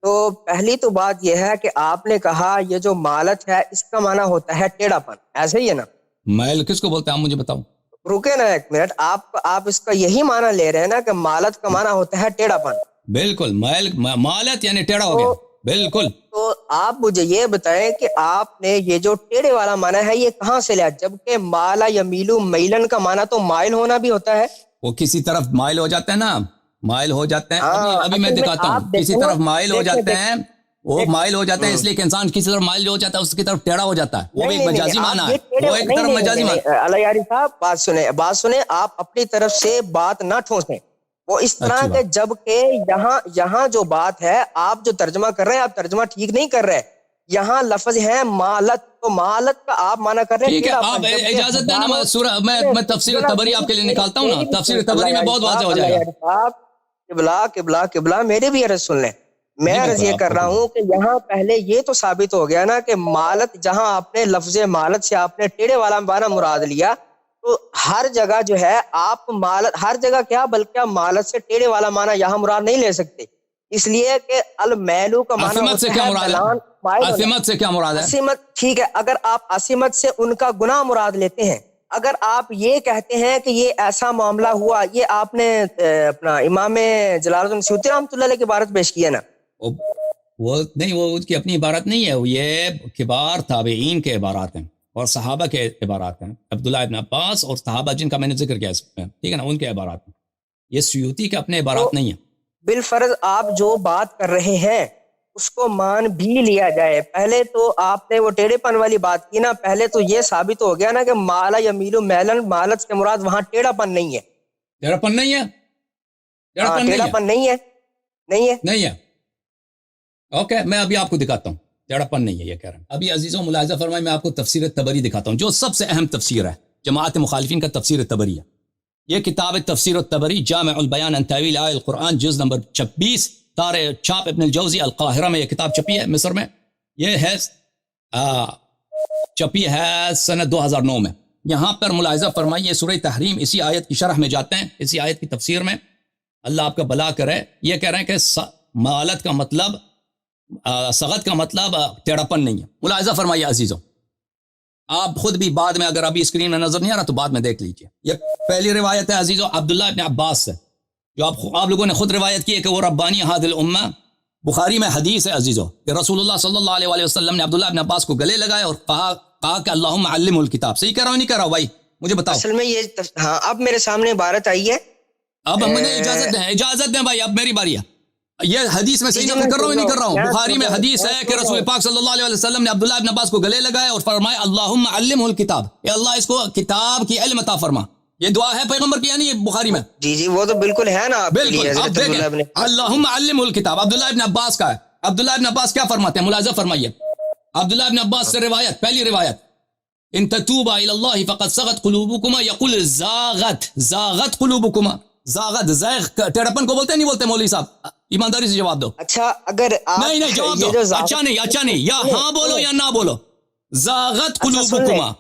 تو پہلی تو بات یہ ہے کہ آپ نے کہا یہ جو مالت ہے اس کا معنی ہوتا ہے ٹیڑھا پن، ایسے ہی ہے نا؟ میل کس کو بولتے ہیں آپ مجھے بتاؤ. رکے نا ایک منٹ، آپ اس کا یہی معنی لے رہے ہیں نا کہ مالت کا معنی ہوتا ہے ٹیڑھا پن. بالکل، مالت یعنی ٹیڑھا ہو گیا، بالکل. تو آپ مجھے یہ بتائیں کہ آپ نے یہ جو ٹیڑھے والا معنی ہے یہ کہاں سے لیا، جبکہ مالا یمیلو میلن کا معنی تو مائل ہونا بھی ہوتا ہے. وہ کسی طرف مائل ہو جاتے ہیں نا، مائل ہو جاتے ہیں. ابھی میں دکھاتا ہوں، کسی طرف مائل ہو جاتے ہیں، وہ مائل ہو جاتے ہیں اس لیے کہ انسان کسی طرف مائل ہو جاتا ہے، اس کی طرف ٹیڑھا ہو جاتا ہے، وہ بھی ایک مجازی معنی ہے، وہ ایک طرف مجازی معنی. اللہ یاری صاحب بات سنیں، آپ اپنی طرف سے بات نہ ٹھوسیں. وہ اس طرح کے جبکہ یہاں جو بات ہے آپ جو ترجمہ کر رہے ہیں آپ ترجمہ ٹھیک نہیں کر رہے. یہاں لفظ ہے مالت، تو مالت کا آپ مانا کر رہے ہیں ٹھیک ہے، آپ اجازت دیں نا سورہ میں تفسیر تبری آپ کے لیے نکالتا ہوں نا، تفسیر تبری میں بہت واضح ہو جائے گا. قبلہ میرے بھی عرض سن لیں. میں عرض یہ کر رہا ہوں کہ یہاں پہلے یہ تو ثابت ہو گیا نا کہ مالت، جہاں آپ نے لفظ مالت سے آپ نے ٹیڑے والا معنی مراد لیا، تو ہر جگہ جو ہے آپ مالت، ہر جگہ کیا بلکہ آپ مالت سے ٹیڑے والا معنی یہاں مراد نہیں لے سکتے، اس لیے کہ المیلو کا معنی ہوتا ہے دلان. عصمت سے کیا مراد ہے؟ عصمت ٹھیک ہے، اگر آپ عصمت سے ان کا گناہ مراد لیتے ہیں، اگر آپ یہ کہتے ہیں کہ یہ ایسا معاملہ ہوا، یہ آپ نے اپنا امام جلال الدین سیوطی رحمۃ اللہ علیہ کی عبارت پیش کی ہے نا. وہ نہیں، وہ اس کی اپنی عبارت نہیں ہے، وہ یہ کبار تابعین کے عبارات ہیں اور صحابہ کے عبارات ہیں. عبداللہ ابن عباس اور صحابہ جن کا میں نے ذکر کیا ہے، ٹھیک ہے نا، ان کے عبارات ہیں. یہ سیوطی کے اپنے عبارات نہیں ہیں. بالفرض آپ جو بات کر رہے ہیں اس کو مان بھی لیا جائے. پہلے تو آپ نے وہ ٹیڑے پن والی بات کی نا، پہلے تو یہ ثابت ہو گیا نا کہ مالا یمیلو میلن، مالت سے مراد وہاں ٹیڑا پن نہیں ہے. ٹیڑا پن نہیں ہے، ٹیڑا پن نہیں ہے، نہیں ہے. اوکے، میں ابھی آپ کو دکھاتا ہوں. ٹیڑا پن نہیں ہے یہ کہہ رہا ہوں. ابھی عزیزوں ملاحظہ فرمائیں، میں آپ کو تفسیر تبری دکھاتا ہوں جو سب سے اہم تفسیر ہے. جماعت مخالفین کا تفسیر تبری ہے. یہ کتاب تفسیر التبری جامع البیان عن تاویل آیہ القرآن، جز نمبر 26، دار چھاپ ابن الجوزی القاہرہ میں یہ کتاب چھپی ہے، مصر میں. یہ ہے چھپی ہے سنہ 2009 میں. یہاں پر ملاحظہ فرمائیے سورہ تحریم، اسی آیت کی شرح میں جاتے ہیں، اسی آیت کی تفسیر میں. اللہ آپ کا بھلا کرے. یہ کہہ رہے ہیں کہ مالت کا مطلب، سغت کا مطلب ٹیڑھاپن نہیں ہے. ملاحظہ فرمائیے عزیزوں، آپ خود بھی بعد میں، اگر ابھی اسکرین میں نظر نہیں آ رہا تو بعد میں دیکھ لیجئے. یہ پہلی روایت ہے عزیزوں عبداللہ ابن عباس سے، جو آپ لوگوں نے خود روایت کی ہے کہ وہ ربانی ہادی الامہ. بخاری میں حدیث ہے عزیزوں کہ رسول اللہ صلی اللہ علیہ وسلم نے عبداللہ ابن عباس کو گلے لگایا اور کہا کہ اللہم علمہ الکتاب. صحیح کہہ رہا ہوں نہیں کہہ رہا ہوں بھائی؟ مجھے بتاؤ. اصل میں یہ ہاں، اب میرے سامنے عبارت آئی ہے. اب مجھے اجازت دیں بھائی، اب میری باری ہے. یہ حدیث میں صحیح نقل کر رہا ہوں نہیں کر رہا ہوں؟ بخاری میں حدیث ہے کہ رسول پاک صلی اللہ علیہ وسلم نے عبداللہ ابن عباس کو گلے لگایا اور فرمایا اللہم علمہ الکتاب، اے اللہ اس کو کتاب کی علم عطا فرما. یہ دعا ہے پیغمبر کی، یعنی بخاری میں. جی وہ تو بالکل ہے نا. بالکل. اب دیکھیں اللہم علمہ الکتاب عبداللہ ابن عباس کا ہے. عبداللہ ابن عباس کیا فرماتے ہیں؟ ملاحظہ فرمائیے. عبداللہ ابن عباس سے روایت، پہلی روایت، ان تتوبا الی اللہ فقد صغت قلوبکما، یقول زاغت قلوبکما. زاغت، زیغ ٹیڑھاپن کو بولتے ہیں نہیں بولتے مولوی صاحب؟ ایمانداری سے جواب دو. اچھا اگر نہیں جواب دو. اچھا نہیں، یا ہاں بولو یا نہ بولو. زاغت قلوبکما،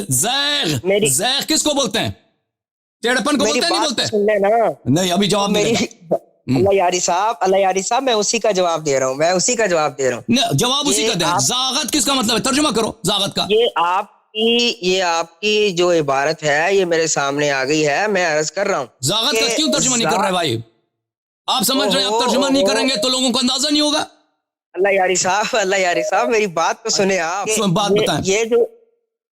زیغ کس کو بولتے ہیں؟ ٹیڑھاپن کو بولتے ہیں نہیں بولتے؟ نہیں، ابھی جواب دے. اللہ یاری صاحب میں اسی کا جواب دے رہا ہوں. جواب اسی کا دیں. زاغت کس کا مطلب ہے؟ ترجمہ کرو زاغت کا. یہ آپ کی جو عبارت ہے یہ میرے سامنے آ گئی ہے، میں عرض کر رہا ہوں. زاغت کا کیوں ترجمہ نہیں کر رہے بھائی؟ آپ سمجھ رہے ہیں آپ ترجمہ نہیں کریں گے تو لوگوں کو اندازہ نہیں ہوگا. اللہ یاری صاحب میری بات تو سنیں آپ. بات بتائیں.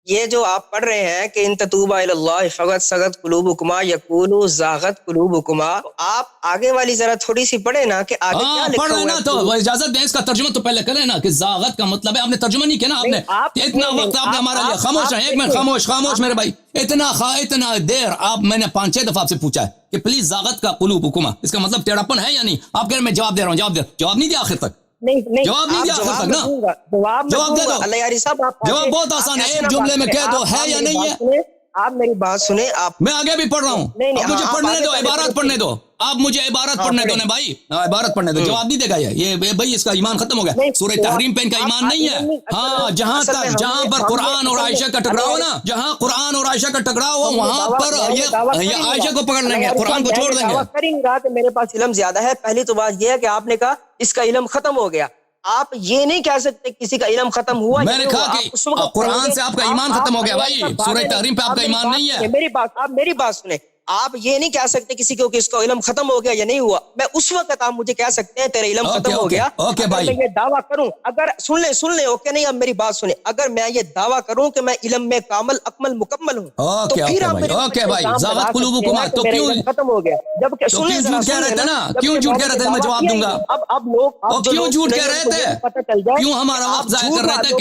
یہ جو آپ پڑھ رہے ہیں کہ ان تتوبا الی اللہ فقد صغت قلوبکما یقول زاغت قلوبکما، آپ آگے والی ذرا تھوڑی سی پڑھیں نا کہ آگے کیا لکھا ہوا ہے. نا تو اجازت دیں، اس کا ترجمہ تو پہلے کریں نا کہ زاغت کا مطلب ہے. آپ نے ترجمہ نہیں کیا نا، آپ نے اتنا وقت آپ نے ہمارے لیے خاموش ہیں. ایک منٹ خاموش میرے بھائی. اتنا دیر آپ، میں نے 5-6 دفعہ آپ سے پوچھا ہے کہ پلیز زاغت کا قلوبکما اس کا مطلب ٹیڑھاپن ہے یا نہیں؟ آپ کہہ رہے ہیں میں جواب دے رہا ہوں. جواب نہیں دیا آخر تک. جواب نہیں دیا آخر تک نا. جواب دے دو. اللہ یاری صاحب جواب بہت آسان ہے، ایک جملے میں کہہ دو ہے یا نہیں ہے. آپ میری بات سنیں. میں آگے بھی پڑھ رہا ہوں. اب مجھے پڑھنے دو، عبارت پڑھنے دو. آپ مجھے عبارت پڑھنے دو نا بھائی، عبارت پڑھنے دو. جواب نہیں دے گا یہ بھائی، اس کا ایمان ختم ہو گیا. سورہ تحریم پہ ان کا ایمان نہیں ہے. ہاں، جہاں پر قرآن اور عائشہ کا ٹکراؤ نا، جہاں قرآن اور عائشہ کا ٹکراؤ ہو وہاں پر یہ عائشہ کو پکڑ لیں گے، قرآن کو چھوڑ دیں گے. میرے پاس علم زیادہ ہے. پہلی تو بات یہ ہے کہ آپ نے کہا اس کا علم ختم ہو گیا. آپ یہ نہیں کہہ سکتے کسی کا علم ختم ہوا. میں نے کہا کہ قرآن سے آپ کا ایمان ختم ہو گیا بھائی. سورہ تحریم پہ آپ کا ایمان نہیں ہے. میری بات سنیں. آپ یہ نہیں کہہ سکتے کسی کو کہ اس کا علم ختم ہو گیا یا نہیں ہوا. میں اس وقت آپ مجھے کہہ سکتے ہیں تیرا علم ختم ہو گیا. میں یہ دعویٰ کروں، اگر سن لیں اوکے نہیں، اب میری بات سنیں. اگر میں یہ دعویٰ کروں کہ میں علم میں کامل اکمل مکمل ہوں تو پھر آپ زاغت قلوبکما تو کیوں ختم ہو گیا. جب کہ کیوں جھوٹ کہہ رہے تھے نا؟ کیوں جھوٹ کہہ رہے تھے؟ میں جواب دوں گا. اب لوگ کیوں جھوٹ کہہ رہے تھے؟ کیوں ہمارا وقت ضائع کر رہے تھے؟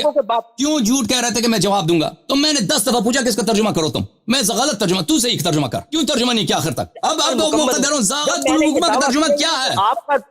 کیوں جھوٹ کہہ رہے تھے کہ میں جواب دوں گا؟ تو میں نے 10 دفعہ پوچھا کہ اس کا ترجمہ کرو تم. میں غلط ترجمہ، تو صحیح ترجمہ کر، کیوں ترجمہ نہیں کیا آخر تک؟ اب موقع دے رہا ہوں، زاغت قلوبکما کا ترجمہ کیا ہے؟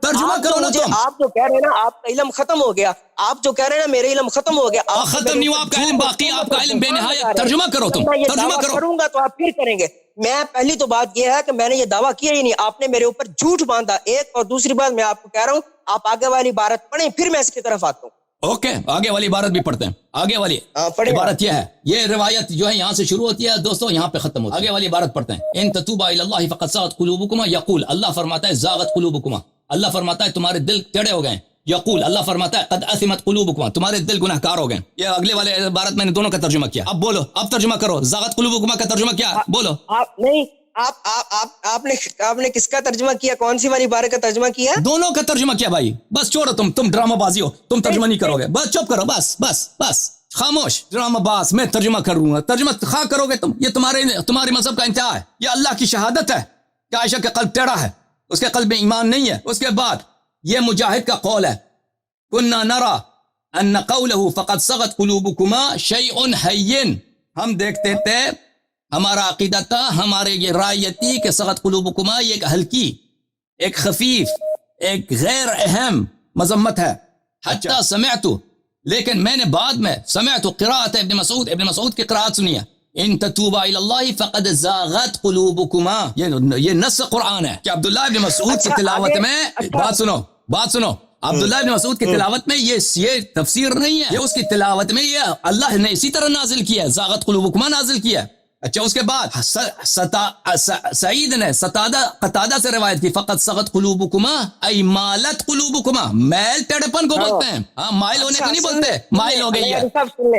ترجمہ کرو نا تم۔ آپ جو کہہ رہے ہیں نا آپ کا علم ختم ہو گیا، آپ جو کہہ رہے ہیں نا میرے علم ختم ہو گیا، ختم نہیں ہوا آپ کا علم، باقی آپ کا علم بے نہایت۔ ترجمہ کرو تم، ترجمہ کرو۔ کروں گا تو آپ پھر کریں گے۔ میں پہلی تو بات یہ ہے کہ میں نے یہ دعویٰ کیا ہی نہیں، آپ نے میرے اوپر جھوٹ باندھا ایک، اور دوسری بات میں آپ کو کہہ رہا ہوں آپ آگے والی عبارت پڑھیں پھر میں اس کی طرف آتا ہوں۔ اوکے، آگے والی عبارت بھی پڑھتے ہیں۔ آگے والی عبارت یہ ہے، یہ روایت جو ہے یہاں سے شروع ہوتی ہے دوستو، یہاں پہ ختم ہوتی ہے۔ آگے والی عبارت پڑھتے ہیں، ان تتوبا الی اللہ فقد زاغت قلوبکما، یقول اللہ فرماتا ہے زاغت قلوبکما، اللہ فرماتا ہے تمہارے دل ٹیڑے ہو گئے، یقول اللہ فرماتا ہے قد اثمت قلوبکما، تمہارے دل گناہ کار ہو گئے۔ یہ اگلے والے عبارت میں نے دونوں کا ترجمہ کیا، اب بولو، اب ترجمہ کرو، زاغت قلوبکما کا ترجمہ کیا ہے؟ بولو۔ آپ نہیں، آپ نے کس کا ترجمہ کیا؟ کون سی والی عبارت کا ترجمہ کیا؟ دونوں کا ترجمہ کیا بھائی؟ بس چھوڑو، تم ڈرامہ بازی ہو، تم ترجمہ نہیں کرو گے، بس چپ کرو، بس خاموش، ڈرامہ باز، میں ترجمہ کروں گا، ترجمہ خواہ کرو گے تم، یہ تمہارے مذہب کا انتہا ہے، یہ اللہ کی شہادت ہے کہ عائشہ کا قلب ٹیڑھا ہے، اس کے قلب میں ایمان نہیں ہے۔ اس کے بعد یہ مجاہد کا قول ہے، کنا نرى ان قوله فقد صغت قلوبكما شيء هين، ہم دیکھتے تھے، ہمارا عقیدہ تھا، ہمارے یہ رائے یہ تھی کہ صغت قلوبکما یہ ایک ہلکی، ایک خفیف، ایک غیر اہم مذمت ہے۔ حتی سمعت، لیکن میں نے بعد میں سمعت قراءت ابن مسعود کی قراءت سنی ہے، ان تتوبا الی اللہ فقد زاغت قلوبکما، یہ نص قرآن ہے کہ عبداللہ ابن مسعود کی تلاوت میں، بات سنو، عبداللہ ابن مسعود کی تلاوت میں یہ تفسیر نہیں ہے، یہ اس کی تلاوت میں یہ اللہ نے اسی طرح نازل کیا ہے، زاغت قلوبکما نازل کیا ہے۔ اچھا، اس کے بعد سعید نے قتادہ سے روایت کی، فقط صغت قلوبکما ای مالت قلوبکما، میل ٹیڑھپن کو بولتے ہیں، ہاں مائل ہونے کو نہیں بولتے، مائل ہو گئی ہے،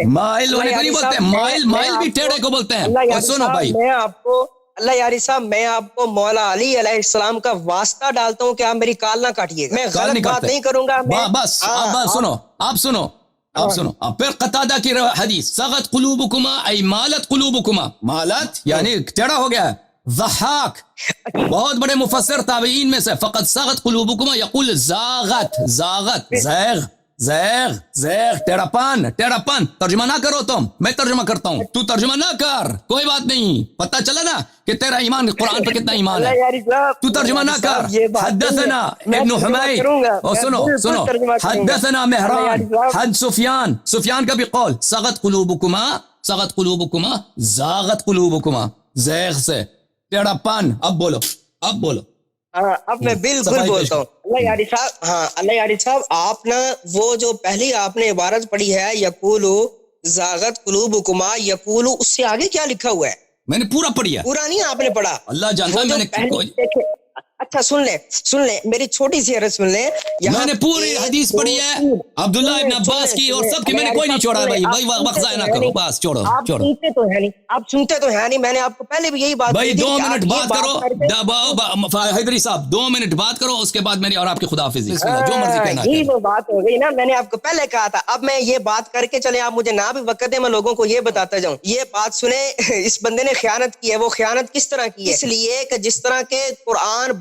مائل ہونے کو نہیں بولتے، مائل بھی ٹیڑھے کو بولتے ہیں۔ اور سنو بھائی، اللہ یاری صاحب، میں آپ کو مولا علی علیہ السلام کا واسطہ ڈالتا ہوں کہ آپ میری کال نہ کاٹیے گا، میں غلط بات نہیں کروں گا۔ بس آپ سنو، اب پھر قتادہ کی حدیث، صغت قلوبکما ای مالت قلوبکما، مالت یعنی ٹیڑھا ہو گیا ہے۔ ضحاک بہت بڑے مفسر تابعین میں سے، فقط صغت قلوبکما یقول زاغت، زیغ ٹیڑھاپن، ترجمہ نہ کرو تم، میں ترجمہ کرتا ہوں، تو ترجمہ نہ کر، کوئی بات نہیں، پتہ چلا نا کہ تیرا ایمان قرآن پہ کتنا ایمان ہے، تو ترجمہ نہ کر۔ حدثنا ابن حمید، اور سنو، حدثنا مہران، حد سفیان کا بھی قول، صغت قلوبکما زاغت قلوبکما، زیغ سے ٹیڑھاپن۔ اب بولو۔ اب میں بالکل بولتا ہوں، اللہ یاری صاحب، آپ نے وہ جو پہلی آپ نے عبارت پڑھی ہے، یقولو زاغت قلوبکما، یقولو، اس سے آگے کیا لکھا ہوا ہے؟ میں نے پورا پڑھیا، پورا نہیں آپ نے پڑھا، اللہ جانتا ہے میں نے۔ اچھا سن لیں میری چھوٹی سی عرض سن لیں، میں نے پوری حدیث پڑھی ہے عبداللہ ابن عباس کی اور سب کی، میں نے کوئی نہیں چھوڑا ہے بھائی، وقت ضائع نہ کرو، بس چھوڑو۔ آپ سنتے تو ہے نہیں، میں نے آپ کو پہلے بھی یہی بات بھائی 2 منٹ بات کرو، حیدری صاحب 2 منٹ بات کرو، اس کے بعد میری اور آپ کی خداحافظی، جو مرضی کہنا ہے۔ وہ بات ہو گئی نا، میں نے آپ کو پہلے کہا تھا، اب میں یہ بات کر کے چلیں، آپ مجھے نہ بھی وقت دیں، میں لوگوں کو یہ بتاتا جاؤں، یہ بات سنیں، اس بندے نے خیانت کی ہے، وہ خیانت کس طرح کی ہے؟ اس لیے کہ جس طرح کے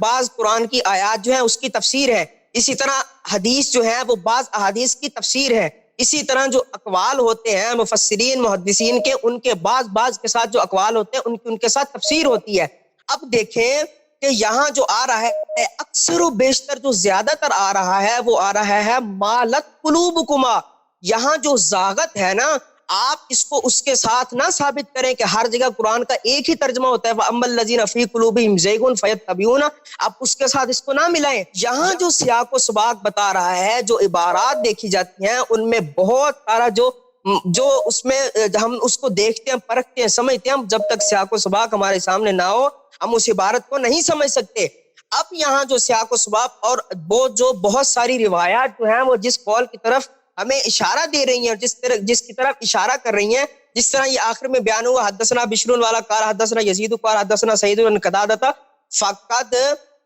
بعض قرآن کی آیات جو ہیں اس کی تفسیر ہے، اسی طرح حدیث جو ہے وہ بعض احادیث کی تفسیر ہے، اسی طرح جو اقوال ہوتے ہیں مفسرین محدثین کے، ان کے بعض کے ساتھ جو اقوال ہوتے ہیں ان کے ساتھ تفسیر ہوتی ہے۔ اب دیکھیں کہ یہاں جو آ رہا ہے، اکثر و بیشتر جو زیادہ تر آ رہا ہے وہ آ رہا ہے مالت قلوبکما، یہاں جو زاغت ہے نا، آپ اس کو اس کے ساتھ نہ ثابت کریں کہ ہر جگہ قرآن کا ایک ہی ترجمہ ہوتا ہے، وَأَمَّا الَّذِينَ فِي قُلُوبِهِمْ زَيْغٌ فَيَتَّبِعُونَ، آپ اس کے ساتھ اس کو نہ ملائیں۔ یہاں جو سیاق و سباق بتا رہا ہے، جو عبارات دیکھی جاتی ہیں، ان میں بہت سارا جو اس میں ہم اس کو دیکھتے ہیں، پرکھتے ہیں، سمجھتے ہیں، جب تک سیاق و سباق ہمارے سامنے نہ ہو ہم اس عبارت کو نہیں سمجھ سکتے۔ اب یہاں جو سیاق و سباق اور وہ جو بہت ساری روایات جو ہیں وہ جس قول کی طرف ہمیں اشارہ دے رہی ہیں، جس کی طرف اشارہ کر رہی ہیں، جس طرح یہ آخر میں بیان ہوا، حدثنا بشر والا قال حدثنا یزید قال حدثنا سعید بن قتادہ فقد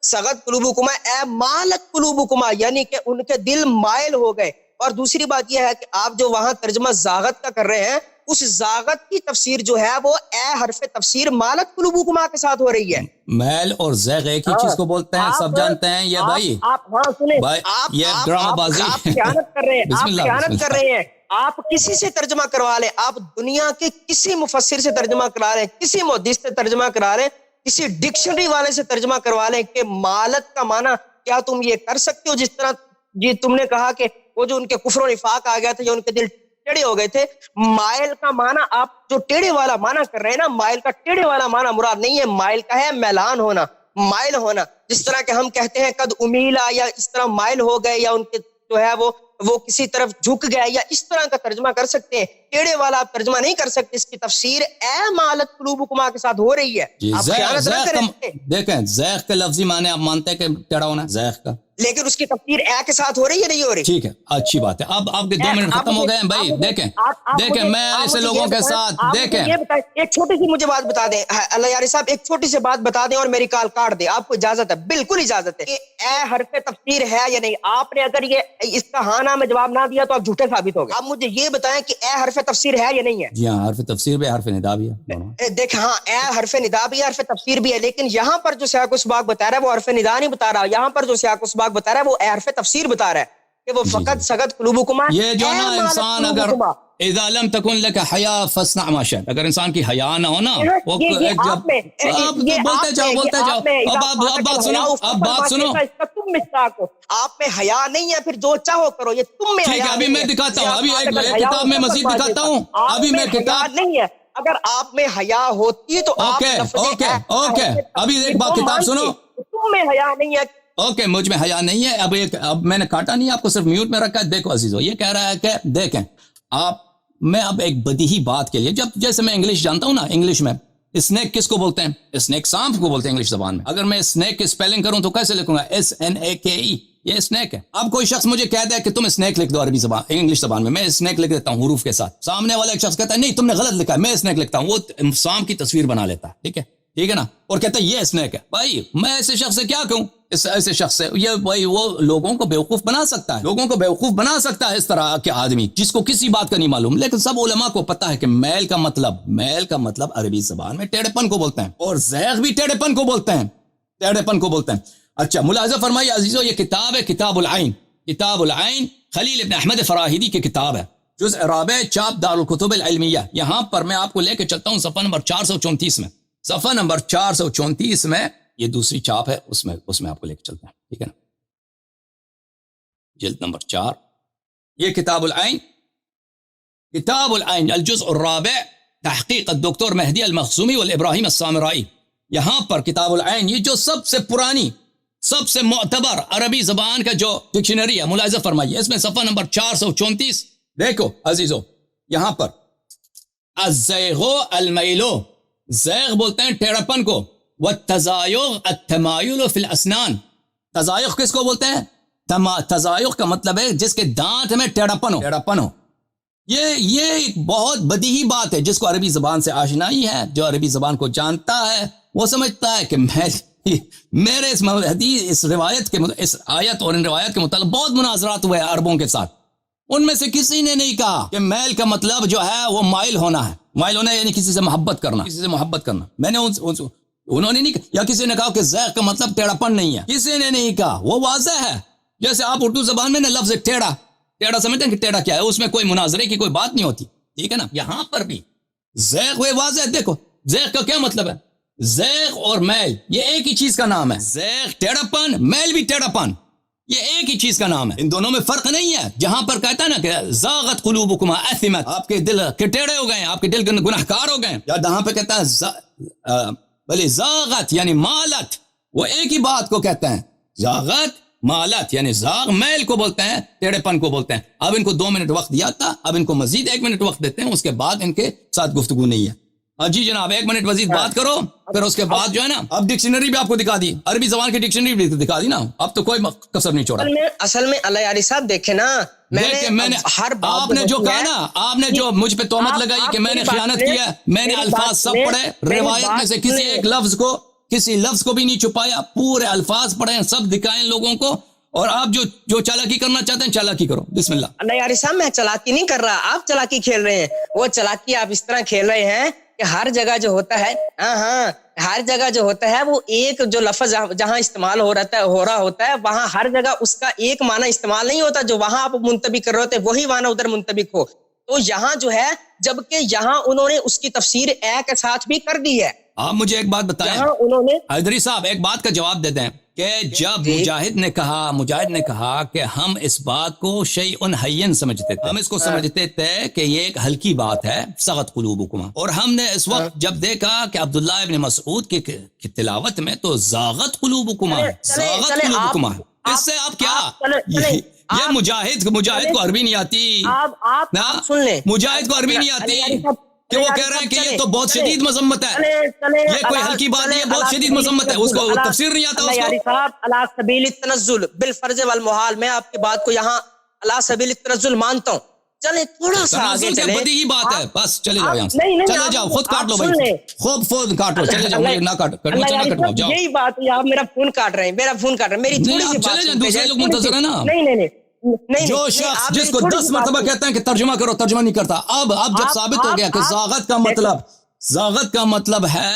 صغت قلوبکما اے مالت قلوبکما، یعنی کہ ان کے دل مائل ہو گئے۔ اور دوسری بات یہ ہے کہ آپ جو وہاں ترجمہ زاغت کا کر رہے ہیں، اس زاغت کی تفسیر جو ہے وہ اے حرف تفسیر مالت قلوبکما کے ساتھ ہو رہی ہے۔ میل اور زیغ ایک ہی چیز کو بولتے ہیں، سب جانتے ہیں یہ بھائی، آپ ہاں سنیں، یہ ڈرامہ بازی، آپ خیانت کر رہے ہیں، آپ خیانت کر رہے ہیں، آپ کسی سے ترجمہ کروا لیں, آپ دنیا کے کسی مفسر سے ترجمہ کرا لیں, کسی محدث سے ترجمہ کرا لیں, کسی ڈکشنری والے سے ترجمہ کروا لیں کہ مالت کا معنی کیا تم یہ کر سکتے ہو جس طرح جی تم نے کہا کہ وہ جو ان کے کفر و نفاق آ گیا تھا, جو ان کے دل ٹیڑے ہو گئے تھے, مائل کا معنی آپ جو ٹیڑے والا معنی کر رہے ہیں نا, مائل کا ٹیڑے والا معنی مراد نہیں ہے, مائل کا ہے میلان ہونا, مائل ہونا. جس طرح کہ ہم کہتے ہیں قد امیلا, یا اس طرح مائل ہو گئے, یا ان کے جو ہے وہ کسی طرف جھک گیا, یا اس طرح کا ترجمہ کر سکتے ہیں. ٹیڑے والا آپ ترجمہ نہیں کر سکتے. اس کی تفسیر اے مالت قلوبکما کے ساتھ ہو رہی ہے. آپ خیانت نہ کریں. دیکھیں زیغ کے لفظی معنی آپ مانتے ہیں کہ ٹیڑا ہونا زیغ کا, لیکن اس کی تفسیر اے کے ساتھ ہو رہی ہے نہیں ہو رہی؟ ٹھیک ہے, اچھی بات ہے. اب آپ کے 2 منٹ ختم ہو گئے ہیں بھائی. دیکھیں میں ایسے لوگوں کے ساتھ دیکھیں, ایک چھوٹی سی مجھے بات بتا دیں اللہ یاری صاحب, ایک چھوٹی سی بات بتا دیں اور میری کال کاٹ دیں. آپ کو اجازت ہے؟ بالکل اجازت ہے. اے حرف تفسیر ہے یا نہیں؟ آپ نے اگر یہ اس کا ہاں نہ میں جواب نہ دیا تو آپ جھوٹے ثابت ہو گئے. آپ مجھے یہ بتائیں کہ اے حرف تفسیر ہے یا نہیں ہے؟ جی ہاں, حرف تفسیر بھی حرف ندا بھی ہے. دیکھ ہاں, اے حرف ندا بھی ہے, حرف تفسیر بھی ہے, لیکن یہاں پر جو سیاق و سباق بتا رہا ہے وہ حرف ندا نہیں بتا رہا. یہاں پر جو سیاق و سباق بتا رہا ہے وہ اے حرف تفسیر بتا رہا ہے کہ وہ فقط سقط قلوبکما. یہ جو نا انسان اگر اذا لم تکن لک حیا فاصنع ما شئت, اگر انسان کی حیا نہ ہو نا, وہ بولتے جاؤ اب بات سنو. آپ میں حیا نہیں ہے, پھر جو چاہو کرو, یہ تم میں ٹھیک ہے. ابھی میں دکھاتا ہوں, ابھی ایک کتاب میں مزید دکھاتا ہوں. ابھی میں کتاب نہیں ہے, اگر آپ میں حیا ہوتی تو اوکے ابھی ایک بات کتاب سنو. تم میں حیا نہیں ہے. اوکے مجھ میں حیا نہیں ہے. اب میں نے کاٹا نہیں, آپ کو صرف میوٹ میں رکھا ہے. دیکھو عزیزو, یہ کہہ رہا ہے کہ دیکھیں آپ, میں اب ایک بدیہی بات کے لیے, جیسے میں انگلش جانتا ہوں نا, انگلش میں اسنیک کس کو بولتے ہیں؟ اسنیک سانپ کو بولتے ہیں انگلش زبان میں. اگر میں اسنیک کی سپیلنگ کروں تو کیسے لکھوں گا؟ SNAKE, یہ اسنیک ہے. اب کوئی شخص مجھے کہہ دے کہ تم اسنیک لکھ دو عربی زبان انگلش زبان میں اسنیک لکھ دیتا ہوں حروف کے ساتھ. سامنے والا ایک شخص کہتا ہے نہیں تم نے غلط لکھا ہے, میں اسنیک لکھتا ہوں. وہ سانپ کی تصویر بنا لیتا ہے, ٹھیک ہے نا, اور کہتا ہے یہ اسنیک ہے. بھائی میں ایسے شخص سے کیا کہوں؟ ایسے شخص سے یہ بھائی وہ لوگوں کو بیوقوف بنا سکتا ہے اس طرح کے آدمی جس کو کسی بات کا نہیں معلوم. لیکن سب علماء کو پتا ہے کہ میل کا مطلب عربی زبان میں ٹیڑے پن کو بولتے ہیں, اور زیغ بھی ٹیڑے پن کو بولتے ہیں. اچھا ملاحظہ فرمائیے عزیزو, یہ کتاب ہے کتاب العین خلیل ابن احمد فراہیدی کی کتاب ہے, جزء رابع, چاپ دارالکتب العلمیہ. یہاں پر میں آپ کو لے کے چلتا ہوں صفحہ نمبر 434 میں. صفحہ نمبر 434 میں یہ دوسری چاپ ہے, اس میں آپ کو لے کے چلتے ہیں, ٹھیک ہے نا. جلد نمبر 4, یہ کتاب العین الجزء الرابع, تحقیق الدکتور مہدی المخزومی والابراہیم السامرائی. یہاں پر کتاب العین, یہ جو سب سے پرانی سب سے معتبر عربی زبان کا جو ڈکشنری ہے, ملاحظہ فرمائیے اس میں صفحہ نمبر 434. دیکھو عزیزو, یہاں پر الزیغ المیلو, زیغ بولتے ہیں ٹیڑھپن کو, والتزایغ التمایل فی الاسنان. تزایغ کس کو بولتے ہیں؟ تزایغ کا مطلب ہے جس کے دانت میں ٹیڑھپن ہو. یہ ایک بہت بدیہی بات ہے جس کو عربی زبان سے آشنائی ہے. جو عربی زبان کو جانتا ہے وہ سمجھتا ہے کہ میرے اس حدیث اس روایت کے اس آیت اور ان روایت کے متعلق بہت مناظرات ہوئے ہیں عربوں کے ساتھ. ان میں سے کسی نے نہیں کہا کہ میل کا مطلب جو ہے وہ مائل ہونا ہے. مائل ہونا یعنی کسی سے محبت کرنا. میں نے انہوں نے نہیں کہا, یا کسی نے کہا کہ زیغ کا مطلب ٹیڑھپن نہیں ہے, کسی نے نہیں کہا. وہ واضح ہے, جیسے آپ اردو زبان میں لفظ ٹیڑھا سمجھتے ہیں کہ ٹیڑھا کیا ہے, اس میں کوئی مناظرے کی کوئی بات نہیں ہوتی, ٹھیک ہے نا. یہاں پر بھی زیغ وہ واضح ہے. دیکھو زیغ کا کیا مطلب ہے؟ زیغ اور میل یہ ایک ہی چیز کا نام ہے. زیغ ٹیڑھپن, میل بھی ٹیڑھپن, یہ ایک ہی چیز کا نام ہے. ان دونوں میں فرق نہیں ہے. جہاں پر کہتا ہے نا کہ زاغت قلوبکما اثمت, آپ کے دل کے ٹیڑھے ہو گئے, آپ کے دل گناہگار ہو گئے, یا جہاں پہ کہتا ہے بھلے زاغت یعنی مالت, وہ ایک ہی بات کو کہتے ہیں. زاغت مالت یعنی زاغ میل کو بولتے ہیں, ٹیڑھے پن کو بولتے ہیں. اب ان کو 2 منٹ وقت دیا تھا, اب ان کو مزید 1 منٹ وقت دیتے ہیں, اس کے بعد ان کے ساتھ گفتگو نہیں ہے. جی جناب 1 منٹ مزید بات کرو, پھر اس کے بعد جو ہے نا اب ڈکشنری بھی آپ کو دکھا دی, عربی زبان کی ڈکشنری بھی دکھا دی نا, اب تو کوئی کسر نہیں چھوڑا. اصل میں اللہ یاری صاحب دیکھیں نا, میں نے ہر آپ نے جو کہا نا, آپ نے جو مجھ پہ تہمت لگائی کہ میں نے خیانت کی ہے, میں نے الفاظ سب پڑھے, روایت میں سے کسی ایک کسی لفظ کو بھی نہیں چھپایا, پورے الفاظ پڑھے, سب دکھائیں لوگوں کو. اور آپ جو چالاکی کرنا چاہتے ہیں چالاکی کرو, بسم اللہ. اللہ یاری صاحب میں چالاکی نہیں کر رہا, آپ چالاکی کھیل رہے ہیں. وہ چالاکی آپ اس طرح کھیل رہے ہیں کہ ہر جگہ جو ہوتا ہے, ہر جگہ جو ہوتا ہے وہ ایک جو لفظ جہاں استعمال ہو رہا ہوتا ہے وہاں ہر جگہ اس کا ایک معنی استعمال نہیں ہوتا. جو وہاں آپ منطبق کر رہے ہوتے وہی معنی ادھر منطبق ہو. تو یہاں جو ہے جبکہ یہاں انہوں نے اس کی تفسیر اے کے ساتھ بھی کر دی ہے. آپ مجھے ایک بات بتائیں یہاں انہوں نے حیدری صاحب ایک بات کا جواب دے دیں کہ جب مجاہد نے کہا کہ ہم اس بات کو شیء حین سمجھتے تھے, ہم اس کو سمجھتے تھے کہ یہ ایک ہلکی بات ہے, صغت قلوبکما, اور ہم نے اس وقت جب دیکھا کہ عبداللہ ابن مسعود کی تلاوت میں تو زاغت قلوبکما ہے, زاغت قلوبکما ہے. اس سے آپ کیا یہ مجاہد کو عربی نہیں آتی, آپ سن لیں, مجاہد کو عربی نہیں آتی کہ وہ کہہ رہے ہیں کہ یہ تو بہت شدید مذمت ہے, یہ کوئی ہلکی بات نہیں ہے, بہت شدید مذمت ہے, اس کو تفسیر نہیں آتا اس کو. علی سبیل التنزل بالفرض والمحال, میں آپ کی بات کو یہاں علی سبیل التنزل مانتا ہوں. چلیں تھوڑا سا آگے چلیں, بدیہی بات ہے, بس چلے جاؤ یہاں سے, چلے جاؤ, خود کاٹ لو بھائی, خود کاٹ لو, چلے جاؤ, مجھے نہ کٹواؤ, جاؤ. یہی بات ہے, آپ میرا فون کاٹ رہے ہیں, میری تھوڑی سی بات, چلے جائیں, دوسرے لوگ منتظر ہیں نا. نہیں, جو شخص جس کو 10 مرتبہ کہتا ہے کہ ترجمہ کرو, ترجمہ نہیں کرتا. اب جب ثابت ہو گیا کہ زاغت کا مطلب ہے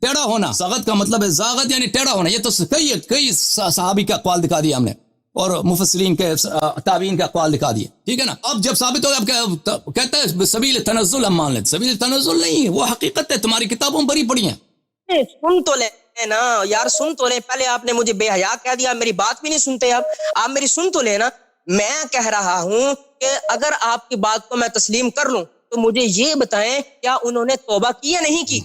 ٹیڑھا ہونا, زاغت کا مطلب ہے زاغت یعنی ٹیڑھا ہونا, یہ تو کئی صحابی کا اقوال دکھا دیا ہم نے, اور مفسرین کے تابعین کا اقوال دکھا دیا, ٹھیک ہے نا. اب جب ثابت ہو گیا, اب کہتا ہے سبیل تنزل, ہم مان لیتے سبیل تنزل نہیں, وہ حقیقت ہے, تمہاری کتابوں میں بری پڑی ہیں. سن تو لے نا یار, سن تو لے, پہلے آپ نے مجھے بے حیا کہہ دیا, میری بات بھی نہیں سنتے آپ میری سن تو لے نا. میں کہہ رہا ہوں کہ اگر آپ کی بات کو میں تسلیم کر لوں تو مجھے یہ بتائیں کیا انہوں نے توبہ کی یا نہیں کی؟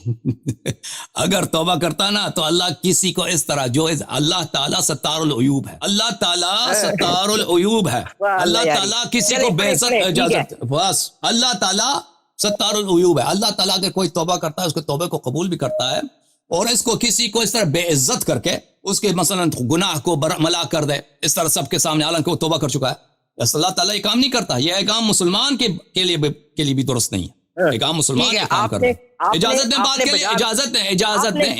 اگر توبہ کرتا نا تو اللہ کسی کو اس طرح, جو اللہ تعالیٰ ستار العیوب ہے, اللہ تعالیٰ ستار العیوب ہے, اللہ تعالیٰ کسی کو بے عزت اجازت, بس اللہ تعالیٰ ستار العیوب ہے. اللہ تعالیٰ اگر کوئی توبہ کرتا ہے اس کے توبے کو قبول بھی کرتا ہے, اور اس کو کسی کو اس طرح بے عزت کر کے اس کے مثلا گناہ کو ملا کر دے اس طرح سب کے سامنے, حالانکہ وہ توبہ کر چکا ہے. اللہ تعالیٰ یہ کام نہیں کرتا, یہ کام مسلمان کے لیے بھی درست نہیں ہے, یہ کام مسلمان یہ کام کر رہے ہیں. اجازت دیں بات کے لیے,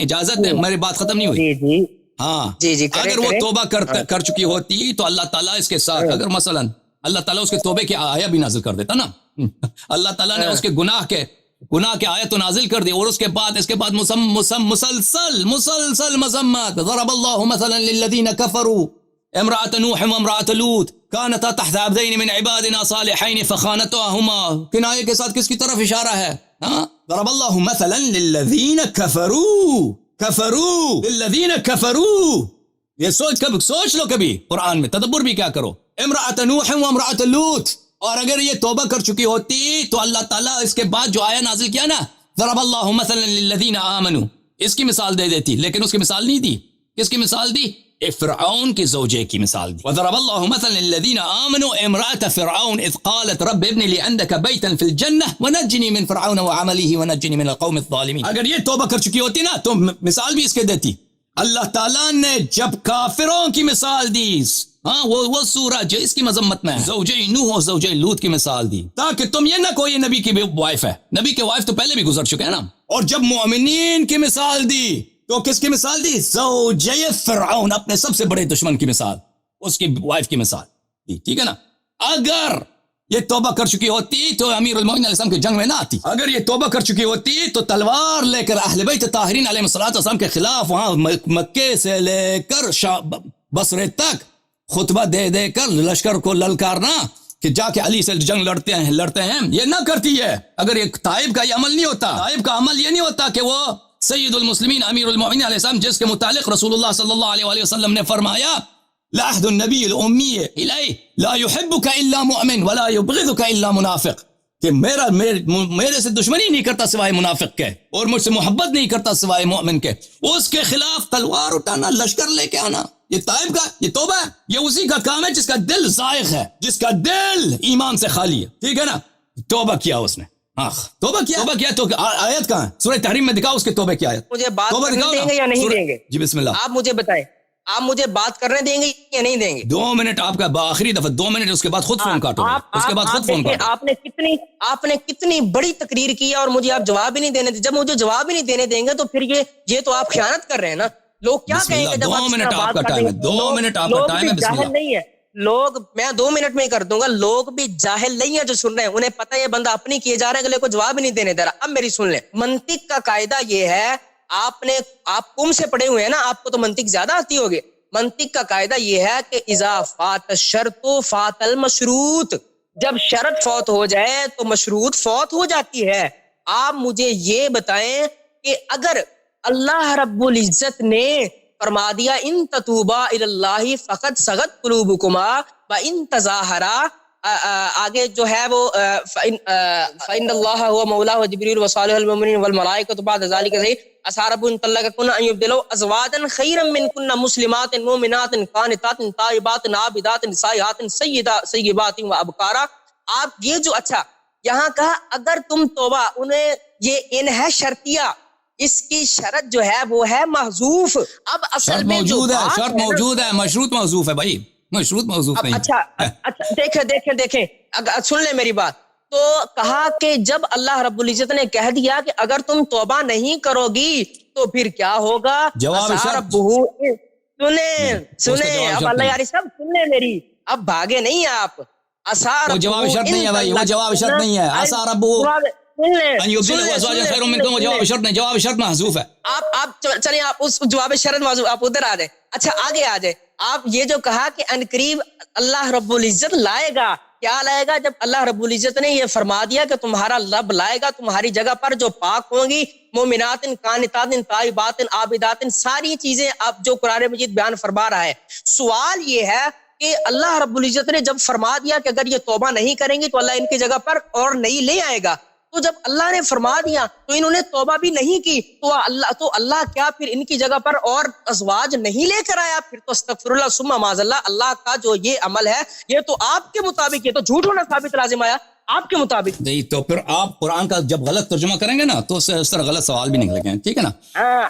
اجازت دیں, میری بات ختم نہیں ہوئی. ہاں, اگر وہ توبہ کر چکی ہوتی تو اللہ تعالیٰ اس کے ساتھ, اگر مثلا اللہ تعالیٰ اس کے توبے کی آیت بھی نازل کر دیتا نا, اللہ تعالیٰ نے اس کے گناہ کے آیت نازل کر دی, اور اس کے بعد مسلسل مذمت. ضرب اللہ مثلا للذین کفروا امرأة نوح وامرأة لوط كانتا تحت عبدین من عبادنا صالحین فخانتاهما. کنایے کے ساتھ کس کی طرف اشارہ ہے؟ ضرب اللہ مثلا للذین کفروا للذین کفروا. یہ سوچ لو کبھی, قرآن میں تدبر بھی کیا کرو. امرأة نوح وامرأة لوط, اور اگر یہ توبہ کر چکی ہوتی تو اللہ تعالیٰ اس کے بعد جو آیا نازل کیا نا, ضرب اللہ مثلا للذین آمنوا, اس کی مثال دے دیتی, لیکن اس کی مثال نہیں دی. کس کی مثال دی؟ فرعون کی زوجے کی مثال دی. وضرب اللہ مثلا للذین آمنوا امرأة فرعون اذ قالت رب ابن لی عندک بیتا فی الجنہ ونجنی من فرعون وعمله ونجنی من القوم الظالمین. اگر یہ توبہ کر چکی ہوتی نا تو مثال بھی اس کے دیتی. اللہ تعالیٰ نے جب کافروں کی مثال دی, وہ سورہ جو اس کی مذمت میں ہے, زوجے نوح اور زوجے لوط کی مثال دی, تاکہ تم یہ نہ کوئی نبی کی وائف ہے. نبی کے وائف تو پہلے بھی گزر چکے ہیں نا. اور جب مومنین کی مثال دی تو کس کی مثال دی؟ زوجے فرعون, اپنے سب سے بڑے دشمن کی مثال, اس کی وائف کی مثال دی, ٹھیک ہے نا. اگر یہ توبہ کر چکی ہوتی تو امیر المومنین علیہ السلام کی جنگ میں نہ آتی. اگر یہ توبہ کر چکی ہوتی تو تلوار لے کر اہل بیت طاہرین علیہ السلام کے خلاف وہاں مکے سے لے کر بصرے تک خطبہ دے کر لشکر کو للکارنا کہ جا کے علی سے جنگ لڑتے ہیں, یہ نہ کرتی ہے. اگر یہ طائب کا یہ عمل نہیں ہوتا, طائب کا عمل یہ نہیں ہوتا کہ وہ سید المسلمین امیر المومنین علیہ السلام, جس کے متعلق رسول اللہ صلی اللہ علیہ وسلم نے فرمایا لعہد النبی الامی الیہ لا يحبک الا مؤمن ولا یبغضک الا منافق, کہ میرے سے دشمنی نہیں کرتا سوائے منافق کے, اور مجھ سے محبت نہیں کرتا سوائے مؤمن کے. اس کے خلاف تلوار اٹھانا, لشکر لے کے آنا, یہ طائب کا یہ توبہ ہے. یہ اسی کا کام ہے جس کا دل زائغ ہے, جس کا دل ایمان سے خالی ہے, ٹھیک ہے نا. توبہ کیا اس نے, توبہ کیا تو آیت کہاں ہے؟ سورہ تحریم میں دکھاؤ اس کے توبہ کی آیت. مجھے بات کرنے دیں گے یا نہیں دیں گے؟ جی بسم اللہ, آپ مجھے بتائیں, آپ مجھے بات کرنے دیں گے یا نہیں دیں گے؟ 2 منٹ آپ کا آخری دفعہ 2 منٹ, اس کے بعد خود فون کاٹو, اس کے بعد خود فون کاٹو. آپ نے کتنی بڑی تقریر کی اور مجھے آپ جواب ہی نہیں دینے دیں. جب مجھے جواب ہی نہیں دینے دیں گے تو پھر یہ تو آپ خیانت کر رہے ہیں نا. لوگ کیا کہیں گے جب 2 منٹ آپ کا ٹائم ہے, 2 منٹ آپ کا ٹائم ہے. بسم اللہ. نہیں ہے لوگ, میں 2 منٹ میں ہی کر دوں گا. لوگ بھی جاہل نہیں ہے جو سن رہے ہیں, انہیں پتہ ہے یہ بندہ اپنی کیے جا رہا ہے, اگلے کو جواب ہی نہیں دینے دے رہا. اب میری سن لیں, منطق کا قاعدہ یہ ہے, آپ قم سے پڑھے ہوئے ہیں نا, آپ کو تو منطق زیادہ آتی ہوگی. منطق کا قاعدہ یہ ہے کہ اذا فات الشرط فات المشروط, جب شرط فوت ہو جائے تو مشروط فوت ہو جاتی ہے. آپ مجھے یہ بتائیں کہ اگر اللہ رب العزت نے فرما دیا ان تتوبا الی اللہ فقد صغت قلوبکما وان تظاہرا، آگے جو ہے وہ فإن اللہ هو مولاه وجبریل وصالح المؤمنین والملائکۃ بعد ذلک ظہیر عسى رب ان طلقكن ان يبدلوا ازواجا خيرا منكن مسلمات مؤمنات قانتات تائبات عابدات سائحات سیبات وابکارا. آپ یہ جو اچھا یہاں کہا اگر تم توبہ، انہیں یہ ان ہے شرطیہ، اس کی شرط جو ہے وہ ہے محذوف. اب اصل میں موجود ہے، شرط موجود ہے، مشروط محذوف ہے بھائی، مشروط محذوف نہیں. اچھا دیکھیں سن لیں میری بات. تو کہا کہ جب اللہ رب العزت نے کہہ دیا کہ اگر تم توبہ نہیں کرو گی تو پھر کیا ہوگا؟ جواب شرط. سنیں اب اللہ یاری سب سن لیں میری، اب بھاگے نہیں آپ. وہ جواب شرط نہیں ہے بھائی، وہ جواب شرط نہیں ہے. عسى رب ان يبدله ازواجا خيرا منكم، وہ جواب شرط نہیں، جواب شرط محذوف ہے. آپ چلیں آپ اس جواب شرط محذوف، آپ ادھر آ جائیں. اچھا آگے آ جائیں. آپ یہ جو کہا کہ ان قریب اللہ رب العزت لائے گا، کیا لائے گا؟ جب اللہ رب العزت نے یہ فرما دیا کہ تمہارا رب لائے گا تمہاری جگہ پر جو پاک ہوں گی، مومنات قانتات تائبات عابدات، ساری چیزیں آپ جو قرآن مجید بیان فرما رہا ہے. سوال یہ ہے کہ اللہ رب العزت نے جب فرما دیا کہ اگر یہ توبہ نہیں کریں گے تو اللہ ان کی جگہ پر اور نئی لے آئے گا، تو جب اللہ نے فرما دیا تو انہوں نے توبہ بھی نہیں کی، تو اللہ کیا پھر ان کی جگہ پر اور ازواج نہیں لے کر آیا؟ پھر تو استغفر اللہ ثم معاذ اللہ، اللہ کا جو یہ عمل ہے یہ تو آپ کے مطابق، یہ تو جھوٹ ہونا ثابت لازم آیا آپ کے مطابق. نہیں تو پھر آپ قرآن کا جب غلط ترجمہ کریں گے نا تو اس طرح غلط سوال بھی نکلیں گے، ٹھیک ہے نا؟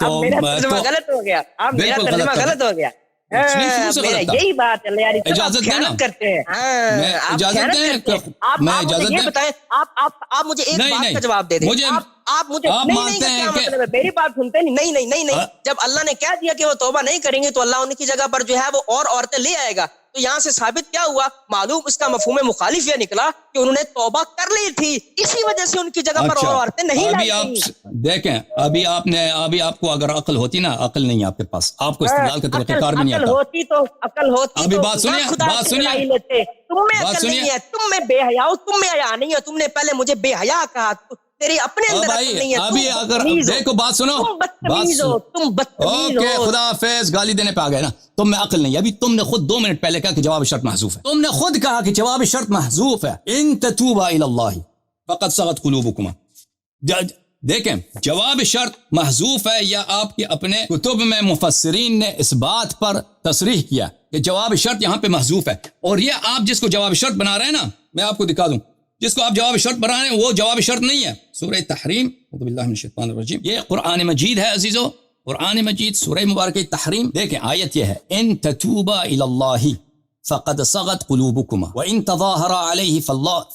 اب میرا ترجمہ غلط ہو گیا، اب میرا ترجمہ غلط ہو گیا. یہی بات ہے یار، اجازت دینا کرتے ہیں. اجازت دیں، میں اجازت دیں. بتائیں آپ مجھے ایک بات کا جواب دے دیں. آپ مجھے مانتے ہیں کہ میری بات سنتے نہیں. جب اللہ نے کہہ دیا کہ وہ توبہ نہیں کریں گے تو اللہ ان کی جگہ پر جو ہے وہ اور عورتیں لے آئے گا، تو یہاں سے ثابت کیا ہوا؟ معلوم اس کا مفہوم مخالف یہ نکلا کہ انہوں نے توبہ کر لی تھی، اسی وجہ سے ان کی جگہ پر اور عورتیں نہیں لائی. ابھی آپ دیکھیں، ابھی آپ کو اگر عقل ہوتی نا، عقل نہیں ہے آپ کے پاس، آپ کو استدلال کا طریقہ کار بھی نہیں آتا. عقل ہوتی ابھی بات سنیے، تم میں عقل نہیں ہے، تم میں بے حیا ہو، تم میں حیا نہیں ہے. تم نے پہلے مجھے بے حیا کہا، تیری اپنے اندر عقل نہیں ہے. ابھی اگر دیکھو بات سنو، تم بدتمیز ہو. خدا حافظ، گالی دینے پہ آ گئے نا. تم میں عقل نہیں. ابھی تم نے خود 2 منٹ پہلے کہا کہ جواب شرط محذوف ہے. تم نے خود کہا کہ جواب شرط محذوف ہے. ان تتوبا الی اللہ فقد صغت قلوبکما. دیکھیں جواب شرط محذوف ہے، یا آپ کے اپنے کتب میں مفسرین نے اس بات پر تصریح کیا کہ جواب شرط یہاں پہ محذوف ہے. اور یہ آپ جس کو جواب شرط بنا رہے ہیں نا، میں آپ کو دکھا دوں، جس کو آپ جواب شرط بنا رہے ہیں وہ جواب شرط نہیں ہے. سورہ تحریم، اعوذ باللہ من الشیطان الرجیم، یہ قرآن مجید ہے عزیزو، قرآن مجید سورہ مبارکہ تحریم. دیکھیں آیت یہ ہے، ان تتوبا الی اللہ فقد صغت قلوبکما وان تظاہرا علیہ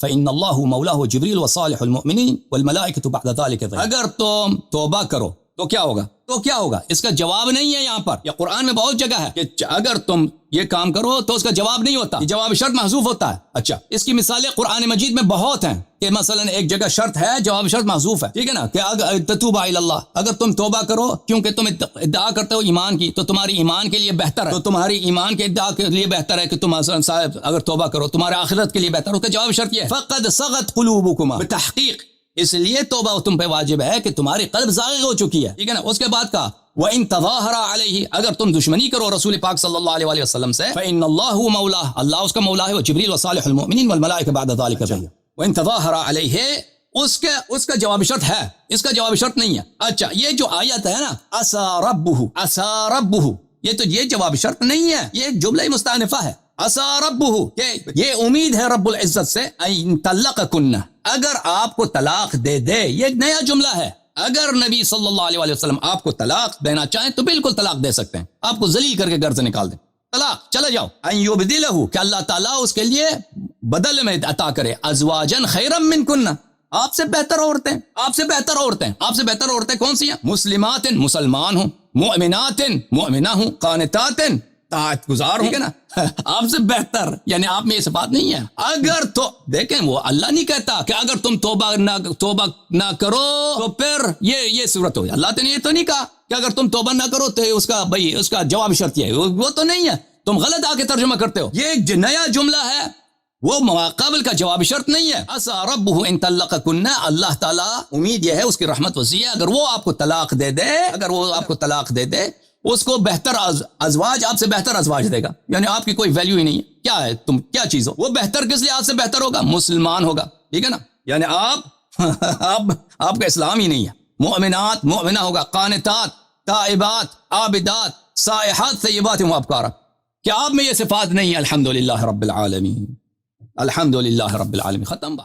فإن اللہ مولاه جبریل وصالح المؤمنین والملائکۃ بعد ذلک ظہیر. اگر تم توبہ کرو تو کیا ہوگا؟ اس کا جواب نہیں ہے یہاں پر. یہ قرآن میں بہت جگہ ہے کہ اگر تم یہ کام کرو تو اس کا جواب نہیں ہوتا، یہ جواب شرط محذوف ہوتا ہے. اچھا اس کی مثالیں قرآن مجید میں بہت ہیں کہ مثلا ایک جگہ شرط ہے، جواب شرط محذوف ہے، ٹھیک ہے نا، کہ اگر تتوبا الی اللہ، اگر تم توبہ کرو، کیونکہ تم ادعا کرتے ہو ایمان کی، تو تمہاری ایمان کے لیے بہتر ہے، تو تمہاری ایمان کے ادعا کے لیے بہتر ہے کہ تم صاحب اگر توبہ کرو، تمہارے آخرت کے لیے بہتر ہو. کہ جواب شرط یہ ہے فقد صغت قلوبکما، بتحقیق اس لیے توبہ تم پہ واجب ہے کہ تمہاری قلب زاغ ہو چکی ہے، ٹھیک ہے نا. اس کے بعد کہا وَإِن تَظَاهَرَ عَلَيْهِ، اگر تم دشمنی کرو رسول پاک صلی اللہ علیہ وسلم سے، فَإِنَّ اللَّهُ مَوْلَاهُ، اللہ اس کا مولا ہے، وجبریل وصالح المؤمنین والملائکۃ بعد ذلک ظہیر. وَإِن تَظَاهَرَ عَلَيْهِ، اس کا جواب شرط ہے، اس کا جواب شرط نہیں ہے. اچھا یہ جو آیت ہے نا، عَسَى رَبُّهُ، یہ جواب شرط نہیں ہے، یہ ایک جملہ مستأنفہ ہے. عَسَى رَبُّهُ، کہ یہ امید ہے رب العزت سے، أَن طَلَّقَكُنَّ، اگر آپ کو طلاق دے دے. یہ ایک نیا جملہ ہے. اگر نبی صلی اللہ علیہ وسلم آپ کو طلاق دینا چاہیں تو بالکل طلاق دے سکتے ہیں، آپ کو ذلیل کر کے گھر سے نکال دیں، طلاق، چلے جاؤ. ان یبدلہ، کہ اللہ تعالیٰ اس کے لیے بدل میں عطا کرے، ازواجا خیرا منکن، آپ سے بہتر عورتیں، آپ سے بہتر عورتیں. آپ سے بہتر عورتیں کون سی ہیں؟ مسلمات، مسلمان ہوں، مؤمنات، مؤمنہ ہوں، قانتات، طاعت گزار ہوں، ٹھیک ہے نا. آپ سے بہتر، یعنی آپ میں یہ بات نہیں ہے. اگر تو دیکھیں وہ اللہ نہیں کہتا کہ اگر تم توبہ نہ کرو تو پھر یہ صورت ہو. اللہ نے یہ تو نہیں کہا کہ اگر تم توبہ نہ کرو تو اس کا جواب شرط یہ ہے، وہ تو نہیں ہے. تم غلط آ کے ترجمہ کرتے ہو. یہ ایک نیا جملہ ہے وہ ماقابل کا جواب شرط نہیں ہے. عسى ربه ان طلقكن، اللہ تعالیٰ امید یہ ہے اس کی رحمت وسیع ہے، اگر وہ آپ کو طلاق دے دے اس کو بہتر ازواج، آپ سے بہتر ازواج دے گا. یعنی آپ کی کوئی ویلیو ہی نہیں ہے، کیا ہے تم کیا چیز ہو. وہ بہتر کس لیے آپ سے بہتر ہوگا؟ مسلمان ہوگا. ٹھیک ہے نا. یعنی آپ کا اسلام ہی نہیں ہے. مؤمنات مؤمنہ ہوگا، قانتات تائبات عابدات سائحات طیبات وابکارا. کیا آپ میں یہ صفات نہیں ہے؟ الحمدللہ رب العالمین، الحمدللہ رب العالمین. ختم بات.